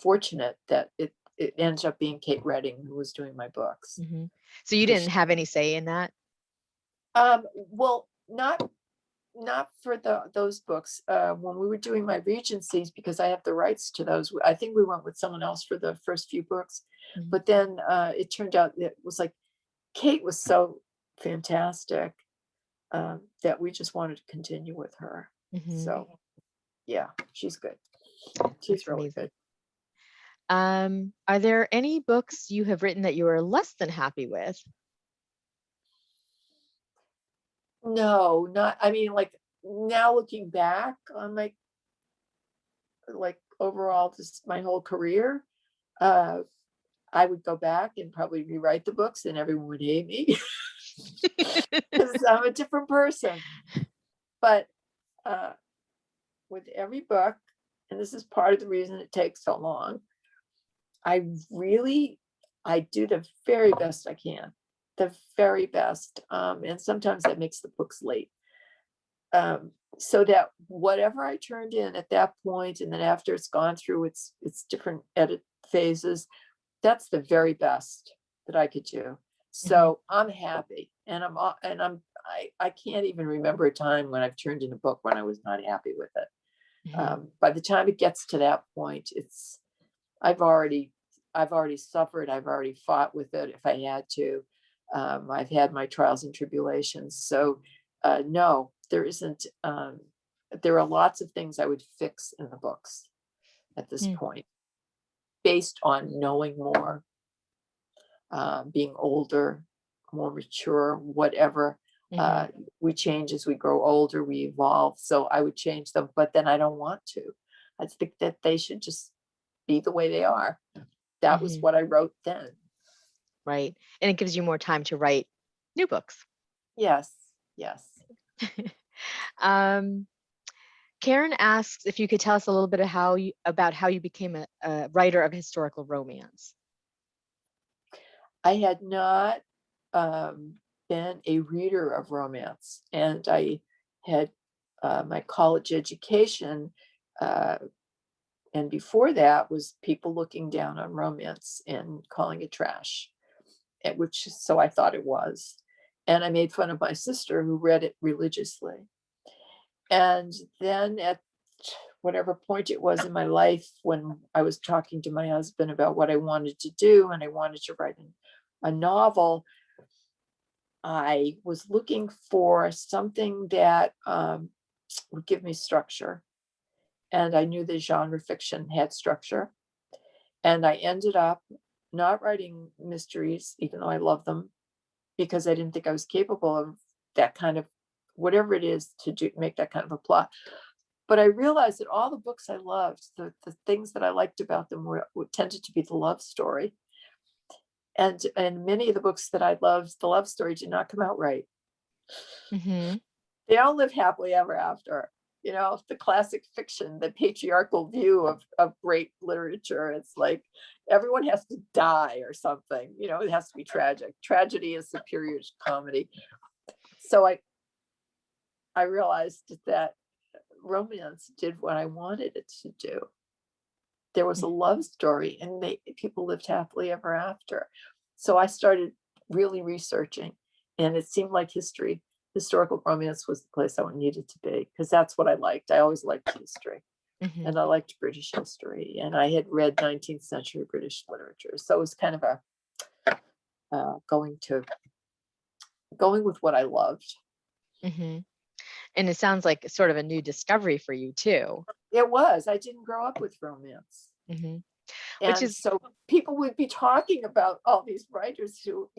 Speaker 2: fortunate that it ended up being Kate Reading who was doing my books.
Speaker 1: So you didn't have any say in that?
Speaker 2: Well, not for those books. When we were doing my Regencies, because I have the rights to those, I think we went with someone else for the first few books. But then it turned out that it was like Kate was so fantastic that we just wanted to continue with her. So yeah, she's good. She's really good.
Speaker 1: Are there any books you have written that you are less than happy with?
Speaker 2: No, not, I mean, like now looking back on my, like overall, just my whole career, uh, I would go back and probably rewrite the books and everyone would hate me because I'm a different person. But uh, with every book, and this is part of the reason it takes so long, I do the very best I can, the very best. And sometimes that makes the books late. So that whatever I turned in at that point, and then after it's gone through its different edit phases, that's the very best that I could do. So I'm happy, and I can't even remember a time when I've turned in a book when I was not happy with it. By the time it gets to that point, I've already suffered. I've already fought with it if I had to. I've had my trials and tribulations. So no, there isn't. There are lots of things I would fix in the books at this point, based on knowing more, being older, more mature, whatever. We change as we grow older, we evolve. So I would change them, but then I don't want to. I think that they should just be the way they are. That was what I wrote then.
Speaker 1: Right. And it gives you more time to write new books.
Speaker 2: Yes. Yes.
Speaker 1: Karen asks if you could tell us a little bit of how you became a writer of historical romance.
Speaker 2: I had not been a reader of romance, and I had my college education, and before that was people looking down on romance and calling it trash, so I thought it was. And I made fun of my sister who read it religiously. And then at whatever point it was in my life, when I was talking to my husband about what I wanted to do, and I wanted to write a novel, I was looking for something that would give me structure. And I knew the genre fiction had structure. And I ended up not writing mysteries, even though I love them, because I didn't think I was capable of that kind of, whatever it is to do, make that kind of a plot. But I realized that all the books I loved, the things that I liked about them tended to be the love story. And many of the books that I loved, the love story did not come out right. They don't live happily ever after. You know, the classic fiction, the patriarchal view of great literature. It's like everyone has to die or something. You know, it has to be tragic. Tragedy is superior to comedy. So I realized that romance did what I wanted it to do. There was a love story, and people lived happily ever after. So I started really researching, and it seemed like historical romance was the place I needed to be, because that's what I liked. I always liked history, and I liked British history, and I had read 19th century British literature. So it was kind of a going with what I loved.
Speaker 1: And it sounds like sort of a new discovery for you too.
Speaker 2: It was. I didn't grow up with romance. And so people would be talking about all these writers who,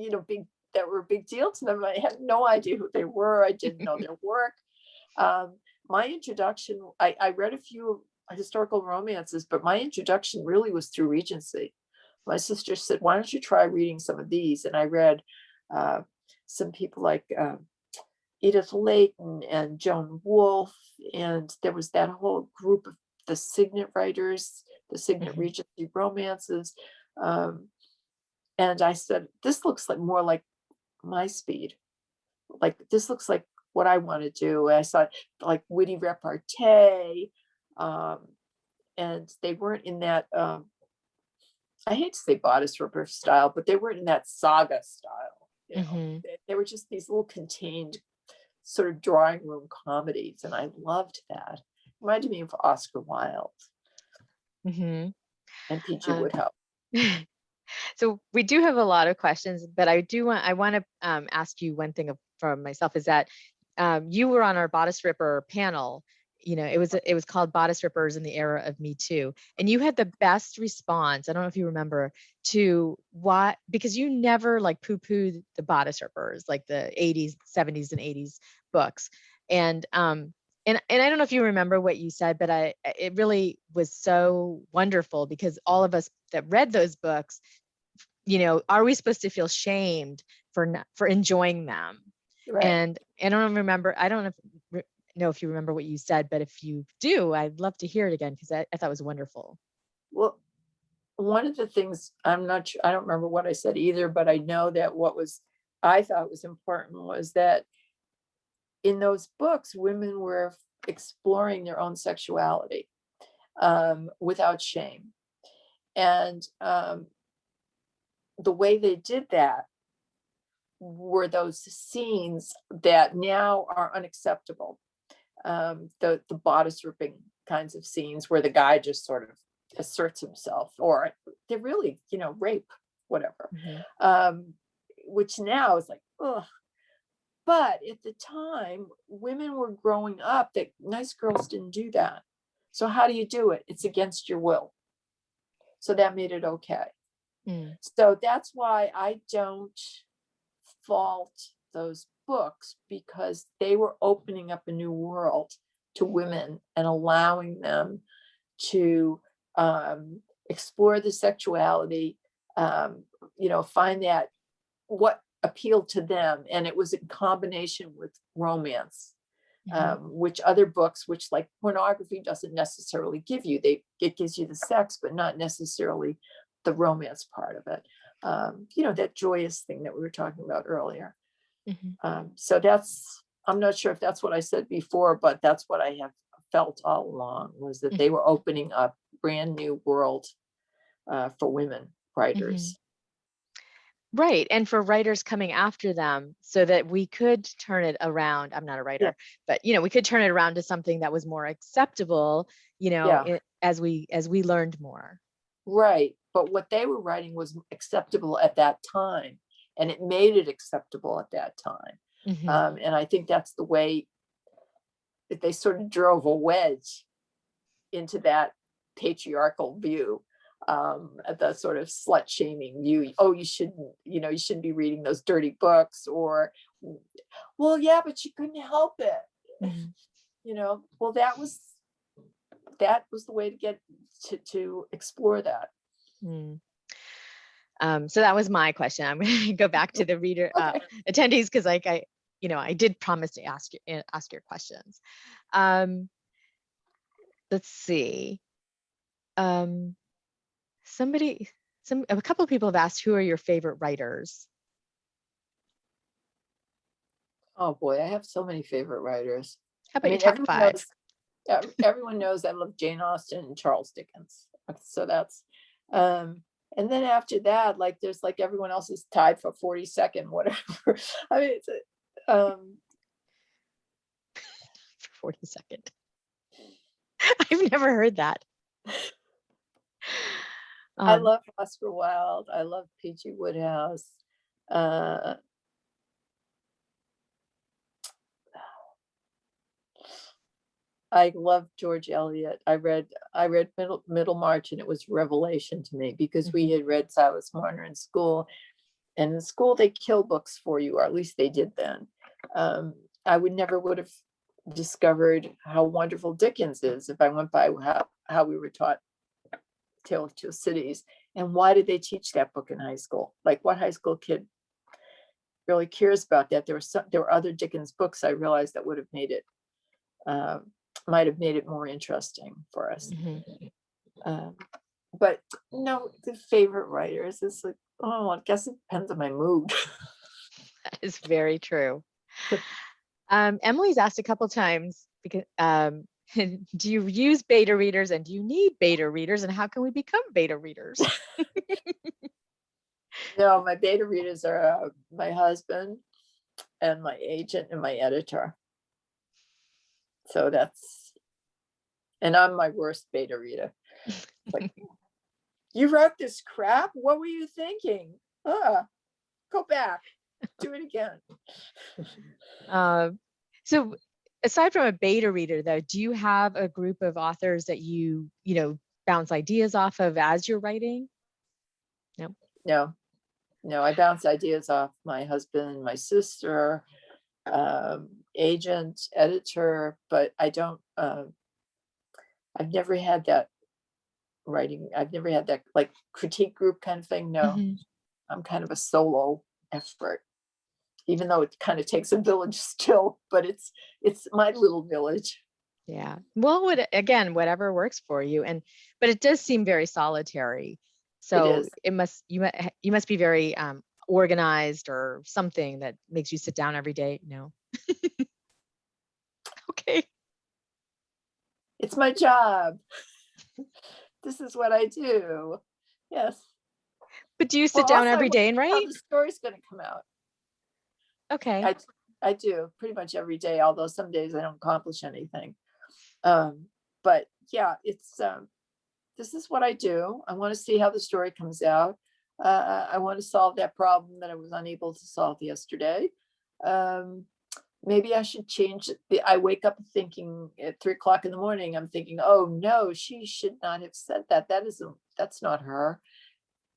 Speaker 2: that were a big deal to them. I had no idea who they were. I didn't know their work. My introduction, I read a few historical romances, but my introduction really was through Regency. My sister said, why don't you try reading some of these? And I read some people like Edith Layton and Joan Wolfe, and there was that whole group of the Signet writers, the Signet Regency romances. And I said, this looks like more like my speed. Like, this looks like what I want to do. And I saw like witty repartee, and they weren't in that, I hate to say bodice ripper style, but they weren't in that saga style. They were just these little contained sort of drawing room comedies, and I loved that. Reminded me of Oscar Wilde and P.G. Woodhouse.
Speaker 1: So we do have a lot of questions, but I want to ask you one thing from myself, is that you were on our Bodice Ripper panel it was called Bodice Rippers in the Era of Me Too. And you had the best response. I don't know if you remember, to why, because you never like poo-pooed the Bodice Rippers, like the 80s, 70s and 80s books. And I don't know if you remember what you said, but it really was so wonderful, because all of us that read those books, are we supposed to feel shamed for enjoying them?
Speaker 2: Right.
Speaker 1: And I don't know if you remember what you said, but if you do, I'd love to hear it again, because I thought it was wonderful.
Speaker 2: Well, one of the things, I'm not sure, I don't remember what I said either, but I know that I thought was important was that in those books, women were exploring their own sexuality without shame. And the way they did that were those scenes that now are unacceptable. The bodice ripping kinds of scenes where the guy just sort of asserts himself, or they're really, rape, whatever. Which now is like, ugh. But at the time, women were growing up that nice girls didn't do that. So how do you do it? It's against your will. So that made it okay. So that's why I don't fault those books, because they were opening up a new world to women and allowing them to explore the sexuality, find that what appealed to them. And it was in combination with romance, which other books, which like pornography doesn't necessarily give you, it gives you the sex, but not necessarily the romance part of it. That joyous thing that we were talking about earlier. So I'm not sure if that's what I said before, but that's what I have felt all along, was that they were opening up brand new world for women writers.
Speaker 1: Right. And for writers coming after them, so that we could turn it around. I'm not a writer, but we could turn it around to something that was more acceptable, as we learned more. Right.
Speaker 2: But what they were writing was acceptable at that time, and it made it acceptable at that time. And I think that's the way that they sort of drove a wedge into that patriarchal view, the sort of slut shaming view. Oh, you shouldn't be reading those dirty books, or, well, yeah, but she couldn't help it. Well, that was the way to get to explore that.
Speaker 1: So that was my question. I'm going to go back to the reader attendees, because I did promise to ask your questions. Let's see. A couple of people have asked, who are your favorite writers?
Speaker 2: Oh boy, I have so many favorite writers.
Speaker 1: How about your top five?
Speaker 2: Everyone knows I love Jane Austen and Charles Dickens. So that's, and then after that, like there's like everyone else is tied for 42nd, whatever. I mean, it's
Speaker 1: for 42nd. I've never heard that.
Speaker 2: I love Oscar Wilde. I love P.G. Wodehouse. I love George Eliot. I read Middlemarch, and it was revelation to me, because we had read Silas Marner in school, and in school they kill books for you, or at least they did then. I would have discovered how wonderful Dickens is if I went by how we were taught Tale of Two Cities. And why did they teach that book in high school? Like, what high school kid really cares about that? There were other Dickens books I realized that would have made it might have made it more interesting for us. But no, the favorite writers is like, I guess it depends on my mood.
Speaker 1: That is very true. Emily's asked a couple times, because do you use beta readers, and do you need beta readers, and how can we become beta readers?
Speaker 2: No, my beta readers are my husband and my agent and my editor. So and I'm my worst beta reader. Like, you wrote this crap? What were you thinking? Go back, do it again.
Speaker 1: So aside from a beta reader though, do you have a group of authors that you bounce ideas off of as you're writing? No.
Speaker 2: No, I bounce ideas off my husband, my sister, agent, editor, but I don't, I've never had that writing. I've never had that like critique group kind of thing. No,
Speaker 1: Mhm.
Speaker 2: I'm kind of a solo effort, even though it kind of takes a village still, but it's my little village.
Speaker 1: Yeah. Well, again, whatever works for you. But it does seem very solitary.
Speaker 2: It
Speaker 1: So
Speaker 2: is.
Speaker 1: you must be very organized or something that makes you sit down every day. No. Okay.
Speaker 2: It's my job. This is what I do. Yes.
Speaker 1: But do you sit
Speaker 2: Well,
Speaker 1: down
Speaker 2: also I
Speaker 1: every
Speaker 2: want to
Speaker 1: day and
Speaker 2: see how
Speaker 1: write?
Speaker 2: the story's going to come out.
Speaker 1: Okay.
Speaker 2: I do pretty much every day, although some days I don't accomplish anything. But yeah, it's this is what I do. I want to see how the story comes out. I want to solve that problem that I was unable to solve yesterday. Maybe I should change it. I wake up thinking at 3 o'clock in the morning, I'm thinking, oh no, she should not have said that. That's not her.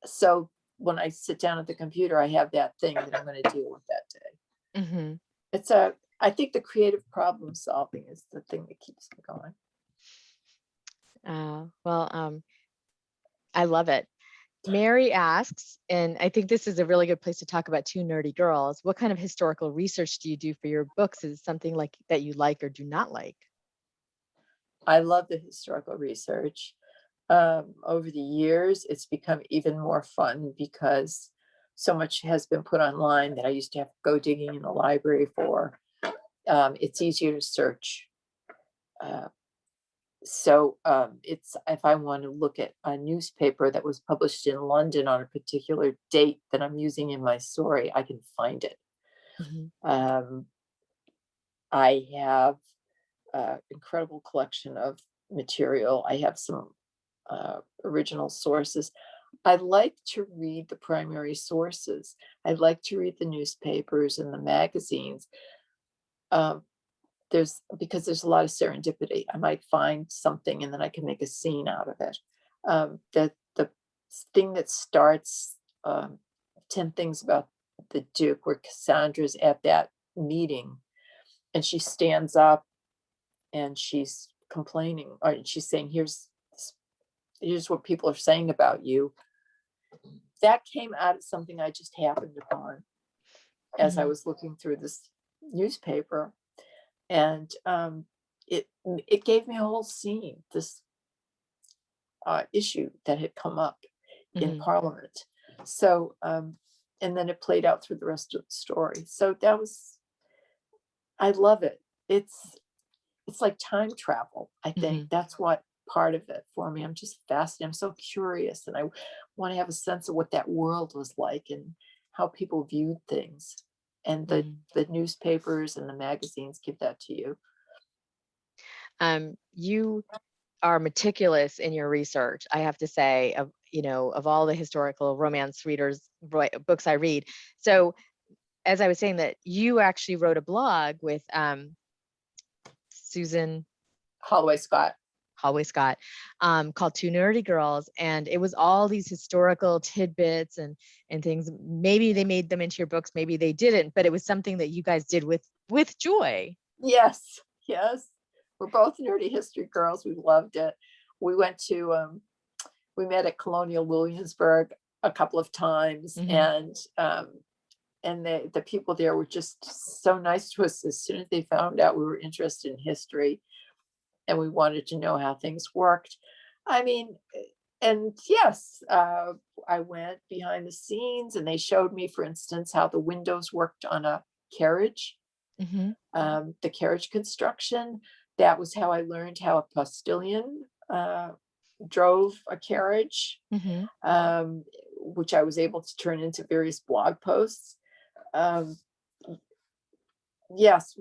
Speaker 2: So when I sit down at the computer, I have that thing that I'm going to deal with that day.
Speaker 1: Mm-hmm.
Speaker 2: I think the creative problem solving is the thing that keeps me going.
Speaker 1: Well, I love it. Mary asks, and I think this is a really good place to talk about two nerdy girls. What kind of historical research do you do for your books? Is it something like that you like or do not like?
Speaker 2: I love the historical research. Over the years, it's become even more fun because so much has been put online that I used to have to go digging in the library for. It's easier to search. So it's if I want to look at a newspaper that was published in London on a particular date that I'm using in my story, I can find it.
Speaker 1: Mm-hmm.
Speaker 2: I have an incredible collection of material. I have some original sources. I like to read the primary sources. I like to read the newspapers and the magazines. Because there's a lot of serendipity. I might find something and then I can make a scene out of it. The thing that starts 10 things about the Duke, where Cassandra's at that meeting and she stands up and she's complaining, or she's saying, here's what people are saying about you. That came out of something I just happened upon as I was looking through this newspaper. And it gave me a whole scene, this issue that had come up in Parliament. So, and then it played out through the rest of the story. So I love it. It's like time travel. I think that's what part of it for me. I'm just fascinated. I'm so curious, and I want to have a sense of what that world was like and how people viewed things. And the newspapers and the magazines give that to you.
Speaker 1: You are meticulous in your research, I have to say, of all the historical romance books I read. So as I was saying, that you actually wrote a blog with Susan
Speaker 2: Holloway Scott,
Speaker 1: called Two Nerdy Girls, and it was all these historical tidbits and things. Maybe they made them into your books, maybe they didn't, but it was something that you guys did with joy.
Speaker 2: Yes. We're both nerdy history girls. We loved it. We went to we met at Colonial Williamsburg a couple of times, and the people there were just so nice to us. As soon as they found out we were interested in history and we wanted to know how things worked. I mean, and yes, I went behind the scenes and they showed me, for instance, how the windows worked on a carriage, the carriage construction. That was how I learned how a postilion drove a carriage, which I was able to turn into various blog posts. Yes,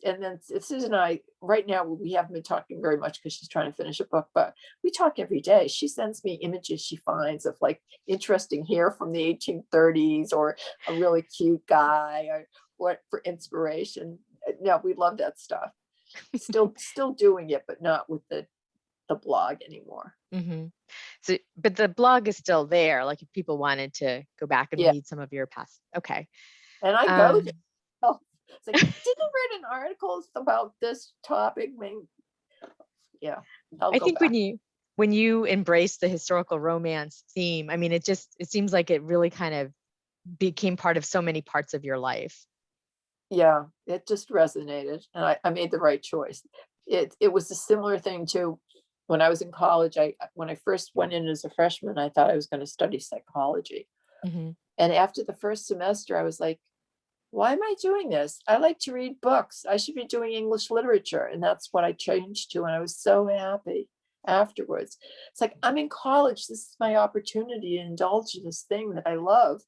Speaker 2: and then Susan and I, right now, we haven't been talking very much because she's trying to finish a book, but we talk every day. She sends me images she finds of like interesting hair from the 1830s or a really cute guy or what for inspiration. No, we love that stuff. Still doing it, but not with the blog anymore.
Speaker 1: Mm-hmm. So, but the blog is still there. Like if people wanted to go back and
Speaker 2: Yeah.
Speaker 1: read some of your past. Okay.
Speaker 2: And I go there. It's like, did you read an article about this topic? Yeah.
Speaker 1: I think when you embrace the historical romance theme, I mean, it seems like it really kind of became part of so many parts of your life.
Speaker 2: Yeah, it just resonated, and I made the right choice. It was a similar thing to when I was in college. When I first went in as a freshman, I thought I was going to study psychology.
Speaker 1: Mm-hmm.
Speaker 2: And after the first semester, I was like, why am I doing this? I like to read books. I should be doing English literature. And that's what I changed to. And I was so happy afterwards. It's like, I'm in college. This is my opportunity to indulge in this thing that I love.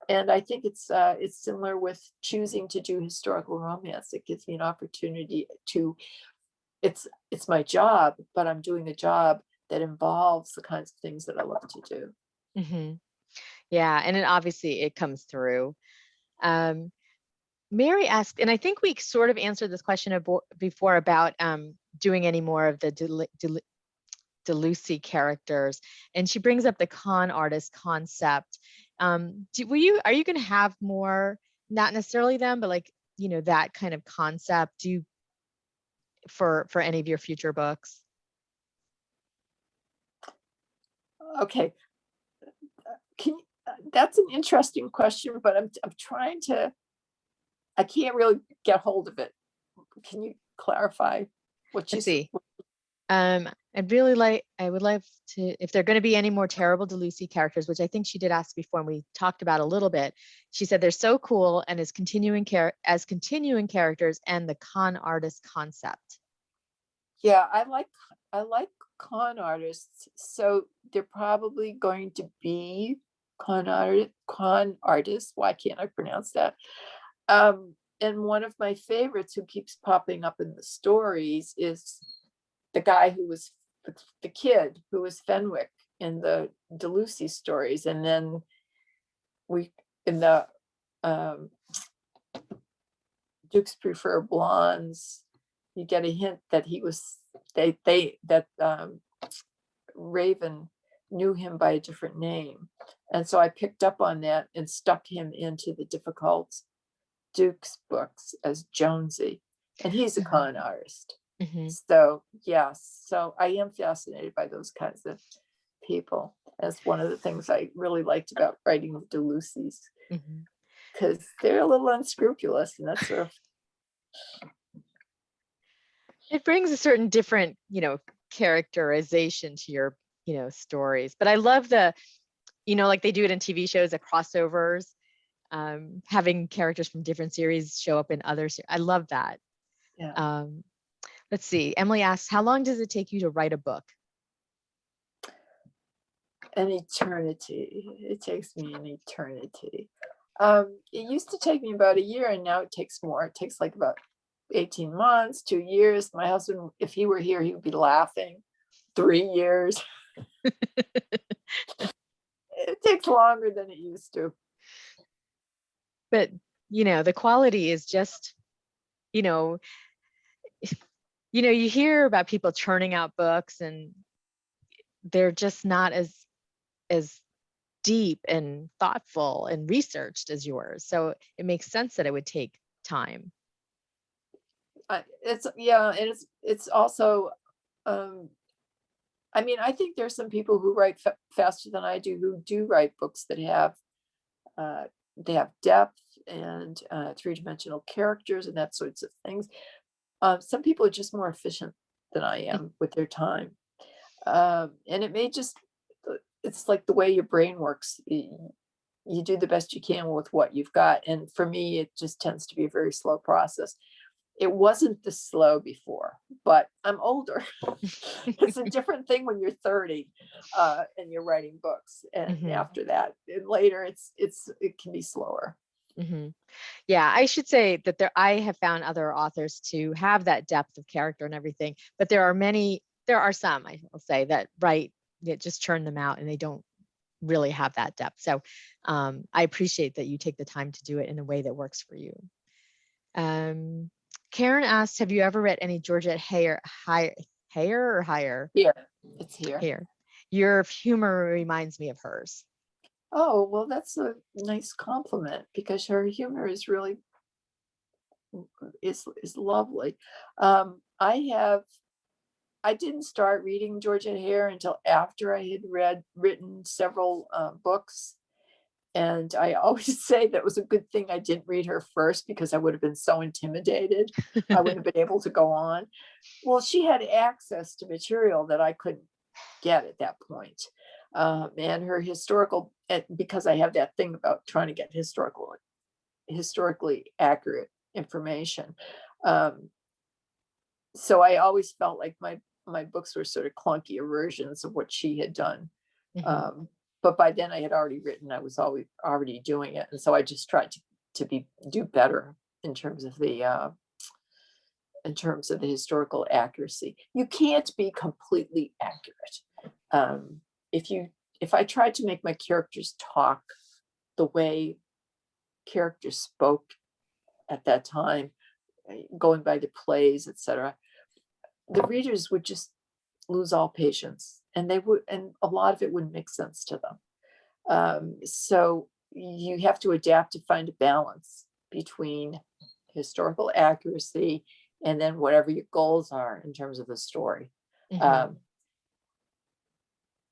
Speaker 2: And I think it's similar with choosing to do historical romance. It gives me an opportunity to, it's my job, but I'm doing a job that involves the kinds of things that I love to do.
Speaker 1: Mm-hmm. Yeah. And then obviously it comes through. Mary asked, and I think we sort of answered this question before about doing any more of the DeLucy characters. And she brings up the con artist concept. Are you going to have more, not necessarily them, but like, that kind of concept for any of your future books?
Speaker 2: Okay. That's an interesting question, but I'm trying to, I can't really get hold of it. Can you clarify what you
Speaker 1: Let's see. I would like to, if there are going to be any more terrible DeLucy characters, which I think she did ask before, and we talked about a little bit. She said they're so cool and as continuing characters and the con artist concept.
Speaker 2: Yeah, I like con artists. So they're probably going to be con artists. Why can't I pronounce that? And one of my favorites who keeps popping up in the stories is the guy who was the kid who was Fenwick in the DeLucy stories. And then in the Dukes Prefer Blondes, you get a hint that he was, Raven knew him by a different name. And so I picked up on that and stuck him into the difficult Duke's books as Jonesy. And he's a con artist.
Speaker 1: Mm-hmm.
Speaker 2: So, yes. So I am fascinated by those kinds of people. That's one of the things I really liked about writing the DeLucy's, because they're a little unscrupulous, and that's sort of.
Speaker 1: It brings a certain different, characterization to your, stories. But I love the, like they do it in TV shows, the crossovers, having characters from different series show up in other series. I love that.
Speaker 2: Yeah.
Speaker 1: Let's see. Emily asks, how long does it take you to write a book?
Speaker 2: An eternity. It takes me an eternity. It used to take me about a year, and now it takes more. It takes like about 18 months, 2 years. My husband, if he were here, he would be laughing. 3 years. It takes longer than it used to.
Speaker 1: But, the quality is just, you hear about people churning out books and they're just not as deep and thoughtful and researched as yours. So it makes sense that it would take time.
Speaker 2: It's also, I mean, I think there's some people who write faster than I do, who do write books that have, they have depth and three-dimensional characters and that sorts of things. Some people are just more efficient than I am with their time. And it may just, it's like the way your brain works. You do the best you can with what you've got. And for me, it just tends to be a very slow process. It wasn't this slow before, but I'm older. It's a different thing when you're 30 and you're writing books. And after that, and later, it can be slower.
Speaker 1: Yeah, I should say that I have found other authors to have that depth of character and everything, but there are some, I will say, that just churn them out and they don't really have that depth. So I appreciate that you take the time to do it in a way that works for you. Karen asked, have you ever read any Georgette Heyer or Higher?
Speaker 2: Here, it's here.
Speaker 1: Here. Your humor reminds me of hers.
Speaker 2: Oh, well, that's a nice compliment because her humor is really is lovely. I didn't start reading Georgette Heyer until after I had written several books. And I always say that was a good thing I didn't read her first because I would have been so intimidated. I wouldn't have been able to go on. Well, she had access to material that I couldn't get at that point. And her historical, because I have that thing about trying to get historically accurate information. So I always felt like my books were sort of clunkier versions of what she had done.
Speaker 1: Mhm.
Speaker 2: But by then I had already written, I was already doing it. And so I just tried to do better in terms of the historical accuracy. You can't be completely accurate. If I tried to make my characters talk the way characters spoke at that time, going by the plays, etc., the readers would just lose all patience, and a lot of it wouldn't make sense to them. So you have to adapt to find a balance between historical accuracy and then whatever your goals are in terms of the story.
Speaker 1: Mhm.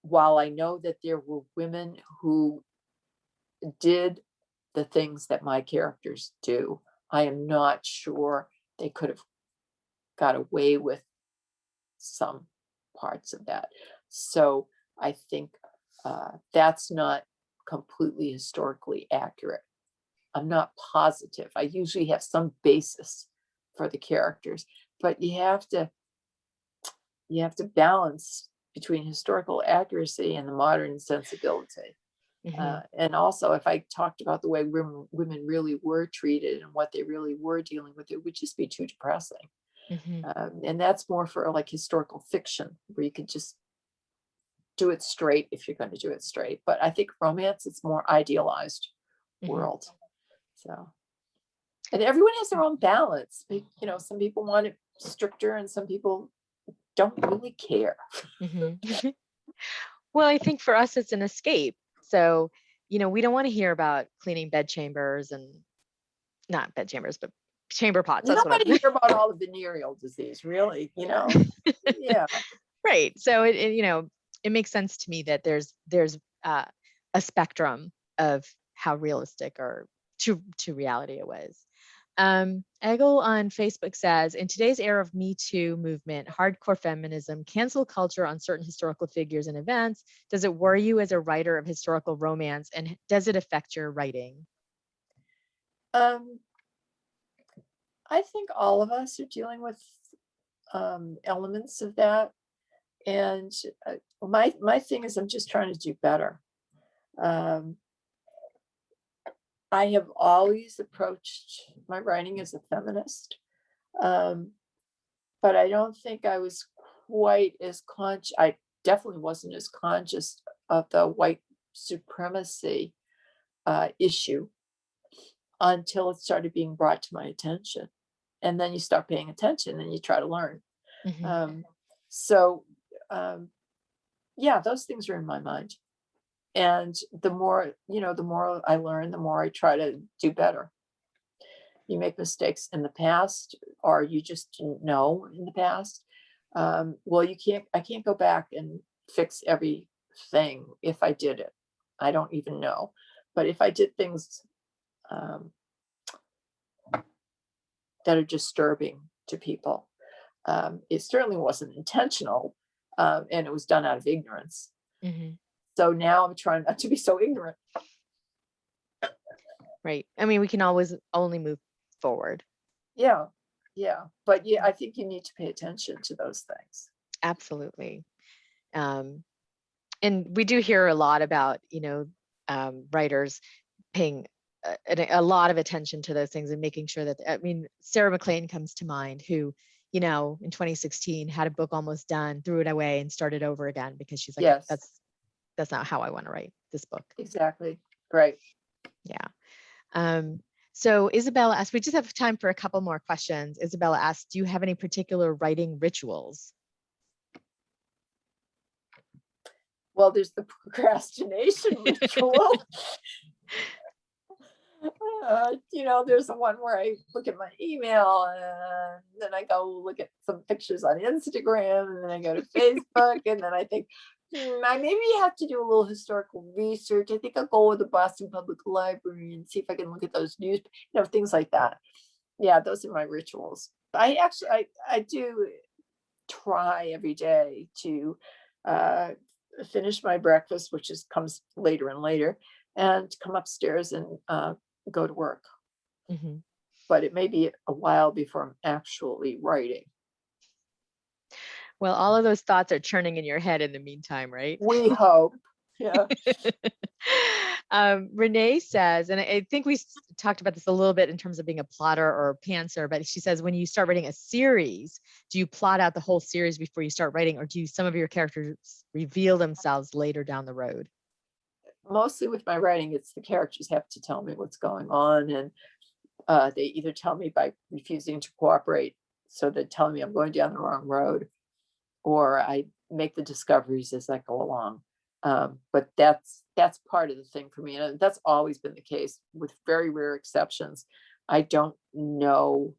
Speaker 2: While I know that there were women who did the things that my characters do, I am not sure they could have got away with some parts of that. So I think that's not completely historically accurate. I'm not positive. I usually have some basis for the characters, but you have to balance between historical accuracy and the modern sensibility.
Speaker 1: Mhm.
Speaker 2: And also, if I talked about the way women really were treated and what they really were dealing with, it would just be too depressing.
Speaker 1: Mhm.
Speaker 2: And that's more for like historical fiction, where you could just do it straight if you're going to do it straight. But I think romance, it's more idealized
Speaker 1: Mhm.
Speaker 2: world. So, and everyone has their own balance. Some people want it stricter and some people don't really care.
Speaker 1: Mhm. Well, I think for us, it's an escape. So, we don't want to hear about cleaning bed chambers and not bed chambers, but chamber pots.
Speaker 2: You
Speaker 1: That's
Speaker 2: don't
Speaker 1: what
Speaker 2: want to
Speaker 1: I'm
Speaker 2: hear about all the venereal disease, really, Yeah.
Speaker 1: right. So it makes sense to me that there's a spectrum of how realistic or to reality it was. Eggle on Facebook says, in today's era of Me Too movement, hardcore feminism, cancel culture on certain historical figures and events, does it worry you as a writer of historical romance, and does it affect your writing?
Speaker 2: Um, I think all of us are dealing with elements of that. And my thing is I'm just trying to do better. Um, I have always approached my writing as a feminist, um, but I don't think I was quite as conscious. I definitely wasn't as conscious of the white supremacy issue until it started being brought to my attention. And then you start paying attention and you try to learn.
Speaker 1: Mhm.
Speaker 2: So, yeah, those things are in my mind. And the more I learn, the more I try to do better. You make mistakes in the past, or you just didn't know in the past. Well, I can't go back and fix everything if I did it. I don't even know. But if I did things um, that are disturbing to people, it certainly wasn't intentional, and it was done out of ignorance.
Speaker 1: Mhm.
Speaker 2: So now I'm trying not to be so ignorant.
Speaker 1: Right. I mean, we can always only move forward.
Speaker 2: Yeah, yeah. But yeah, I think you need to pay attention to those things.
Speaker 1: Absolutely. Um, and we do hear a lot about, writers paying a lot of attention to those things and making sure that, I mean, Sarah McLean comes to mind, who, in 2016 had a book almost done, threw it away and started over again because she's like,
Speaker 2: Yes,
Speaker 1: that's not how I want to write this book.
Speaker 2: exactly. Right.
Speaker 1: Yeah. So Isabella asks, we just have time for a couple more questions. Isabella asks, do you have any particular writing rituals?
Speaker 2: Well, there's the procrastination ritual. There's the one where I look at my email and then I go look at some pictures on Instagram and then I go to Facebook and then I think, I maybe have to do a little historical research. I think I'll go with the Boston Public Library and see if I can look at those news, things like that. Yeah, those are my rituals. I do try every day to finish my breakfast, which comes later and later, and come upstairs and go to work.
Speaker 1: Mm-hmm.
Speaker 2: But it may be a while before I'm actually writing.
Speaker 1: Well, all of those thoughts are churning in your head in the meantime, right?
Speaker 2: We hope. Yeah.
Speaker 1: Renee says, and I think we talked about this a little bit in terms of being a plotter or a pantser, but she says, when you start writing a series, do you plot out the whole series before you start writing, or do some of your characters reveal themselves later down the road?
Speaker 2: Mostly with my writing, it's the characters have to tell me what's going on, and they either tell me by refusing to cooperate, so they're telling me I'm going down the wrong road, or I make the discoveries as I go along. But that's part of the thing for me, and that's always been the case, with very rare exceptions. I don't know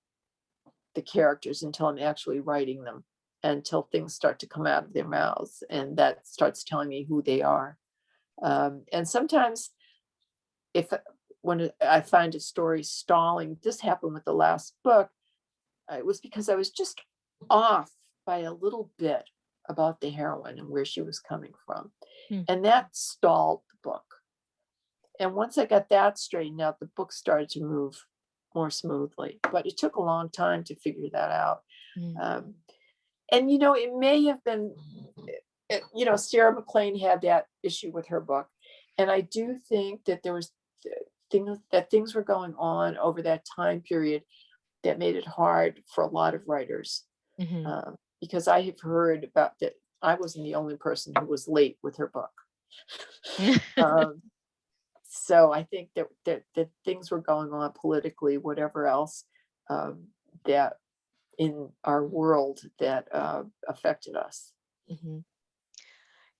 Speaker 2: the characters until I'm actually writing them, until things start to come out of their mouths, and that starts telling me who they are. And sometimes when I find a story stalling, this happened with the last book, it was because I was just off by a little bit about the heroine and where she was coming from. And that stalled the book. And once I got that straightened out, the book started to move more smoothly. But it took a long time to figure that out. And, it may have been, Sarah MacLean had that issue with her book. And I do think that there was things were going on over that time period that made it hard for a lot of writers. Because I have heard about that. I wasn't the only person who was late with her book. So I think that things were going on politically, whatever else, that in our world that affected us.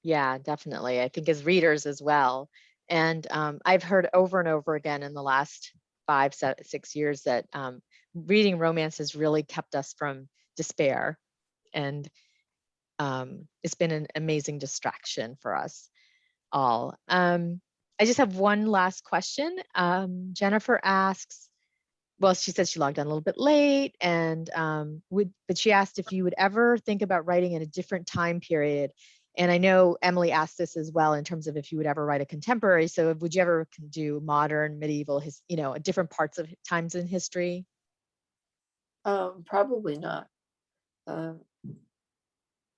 Speaker 1: Yeah, definitely. I think as readers as well. And I've heard over and over again in the last 5-6 years that reading romance has really kept us from despair. And it's been an amazing distraction for us all. I just have one last question. Jennifer asks, well, she says she logged on a little bit late, and but she asked if you would ever think about writing in a different time period. And I know Emily asked this as well in terms of if you would ever write a contemporary. So would you ever do modern, medieval, different parts of times in history?
Speaker 2: Probably not.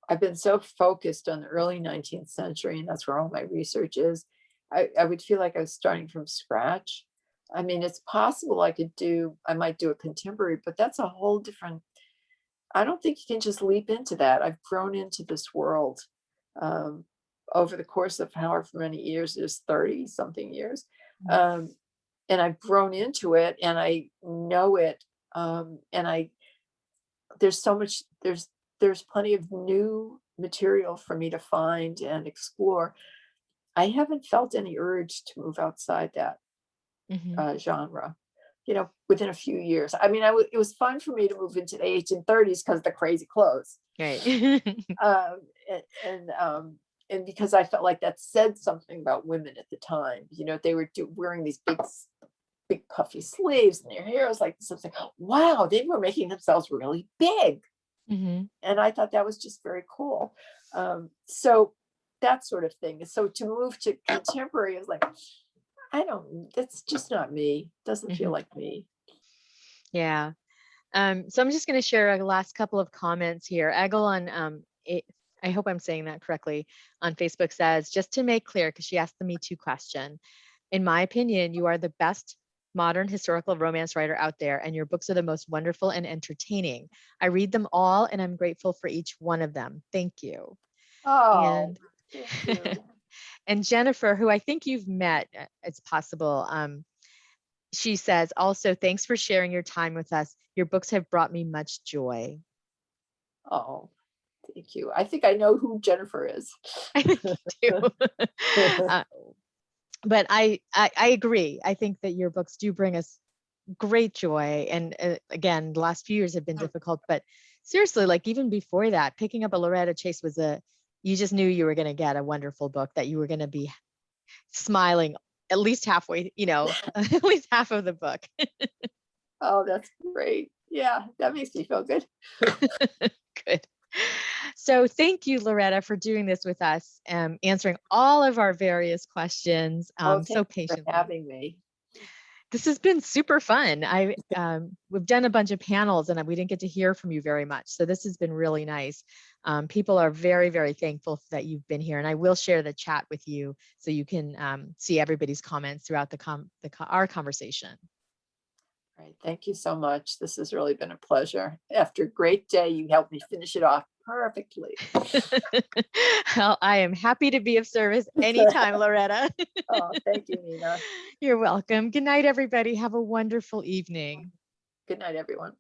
Speaker 2: I've been so focused on the early 19th century, and that's where all my research is. I would feel like I was starting from scratch. I mean, it's possible I might do a contemporary, but that's a whole different, I don't think you can just leap into that. I've grown into this world over the course of however many years, there's 30 something years. And I've grown into it and I know it. And there's so much, there's plenty of new material for me to find and explore. I haven't felt any urge to move outside that genre, within a few years. I mean, it was fun for me to move into the 1830s because of the crazy clothes.
Speaker 1: Right.
Speaker 2: And because I felt like that said something about women at the time. They were wearing these big puffy sleeves and their hair was like something. Wow, they were making themselves really big. And I thought that was just very cool. So that sort of thing. So to move to contemporary is like, that's just not me. Doesn't feel like me.
Speaker 1: Yeah. So I'm just going to share a last couple of comments here. Eggle on, I hope I'm saying that correctly, on Facebook says, just to make clear, because she asked the Me Too question, in my opinion, you are the best modern historical romance writer out there, and your books are the most wonderful and entertaining. I read them all, and I'm grateful for each one of them. Thank you.
Speaker 2: Oh, thank you.
Speaker 1: And Jennifer, who I think you've met, it's possible, she says, also, thanks for sharing your time with us. Your books have brought me much joy.
Speaker 2: Oh, thank you. I think I know who Jennifer is.
Speaker 1: I think you do. Uh, but I agree. I think that your books do bring us great joy. And again, the last few years have been difficult, but seriously, like even before that, picking up a Loretta Chase was you just knew you were going to get a wonderful book, that you were going to be smiling at least halfway, at least half of the book.
Speaker 2: Oh, that's great. Yeah, that makes me feel good.
Speaker 1: Good. So thank you, Loretta, for doing this with us, answering all of our various questions so patiently.
Speaker 2: For having me.
Speaker 1: This has been super fun. We've done a bunch of panels and we didn't get to hear from you very much. So this has been really nice. People are very, very thankful that you've been here, and I will share the chat with you so you can see everybody's comments throughout our conversation.
Speaker 2: Right. Thank you so much. This has really been a pleasure. After a great day, you helped me finish it off perfectly.
Speaker 1: Well, I am happy to be of service anytime, Loretta.
Speaker 2: Oh, thank you, Nina.
Speaker 1: You're welcome. Good night, everybody. Have a wonderful evening.
Speaker 2: Good night, everyone.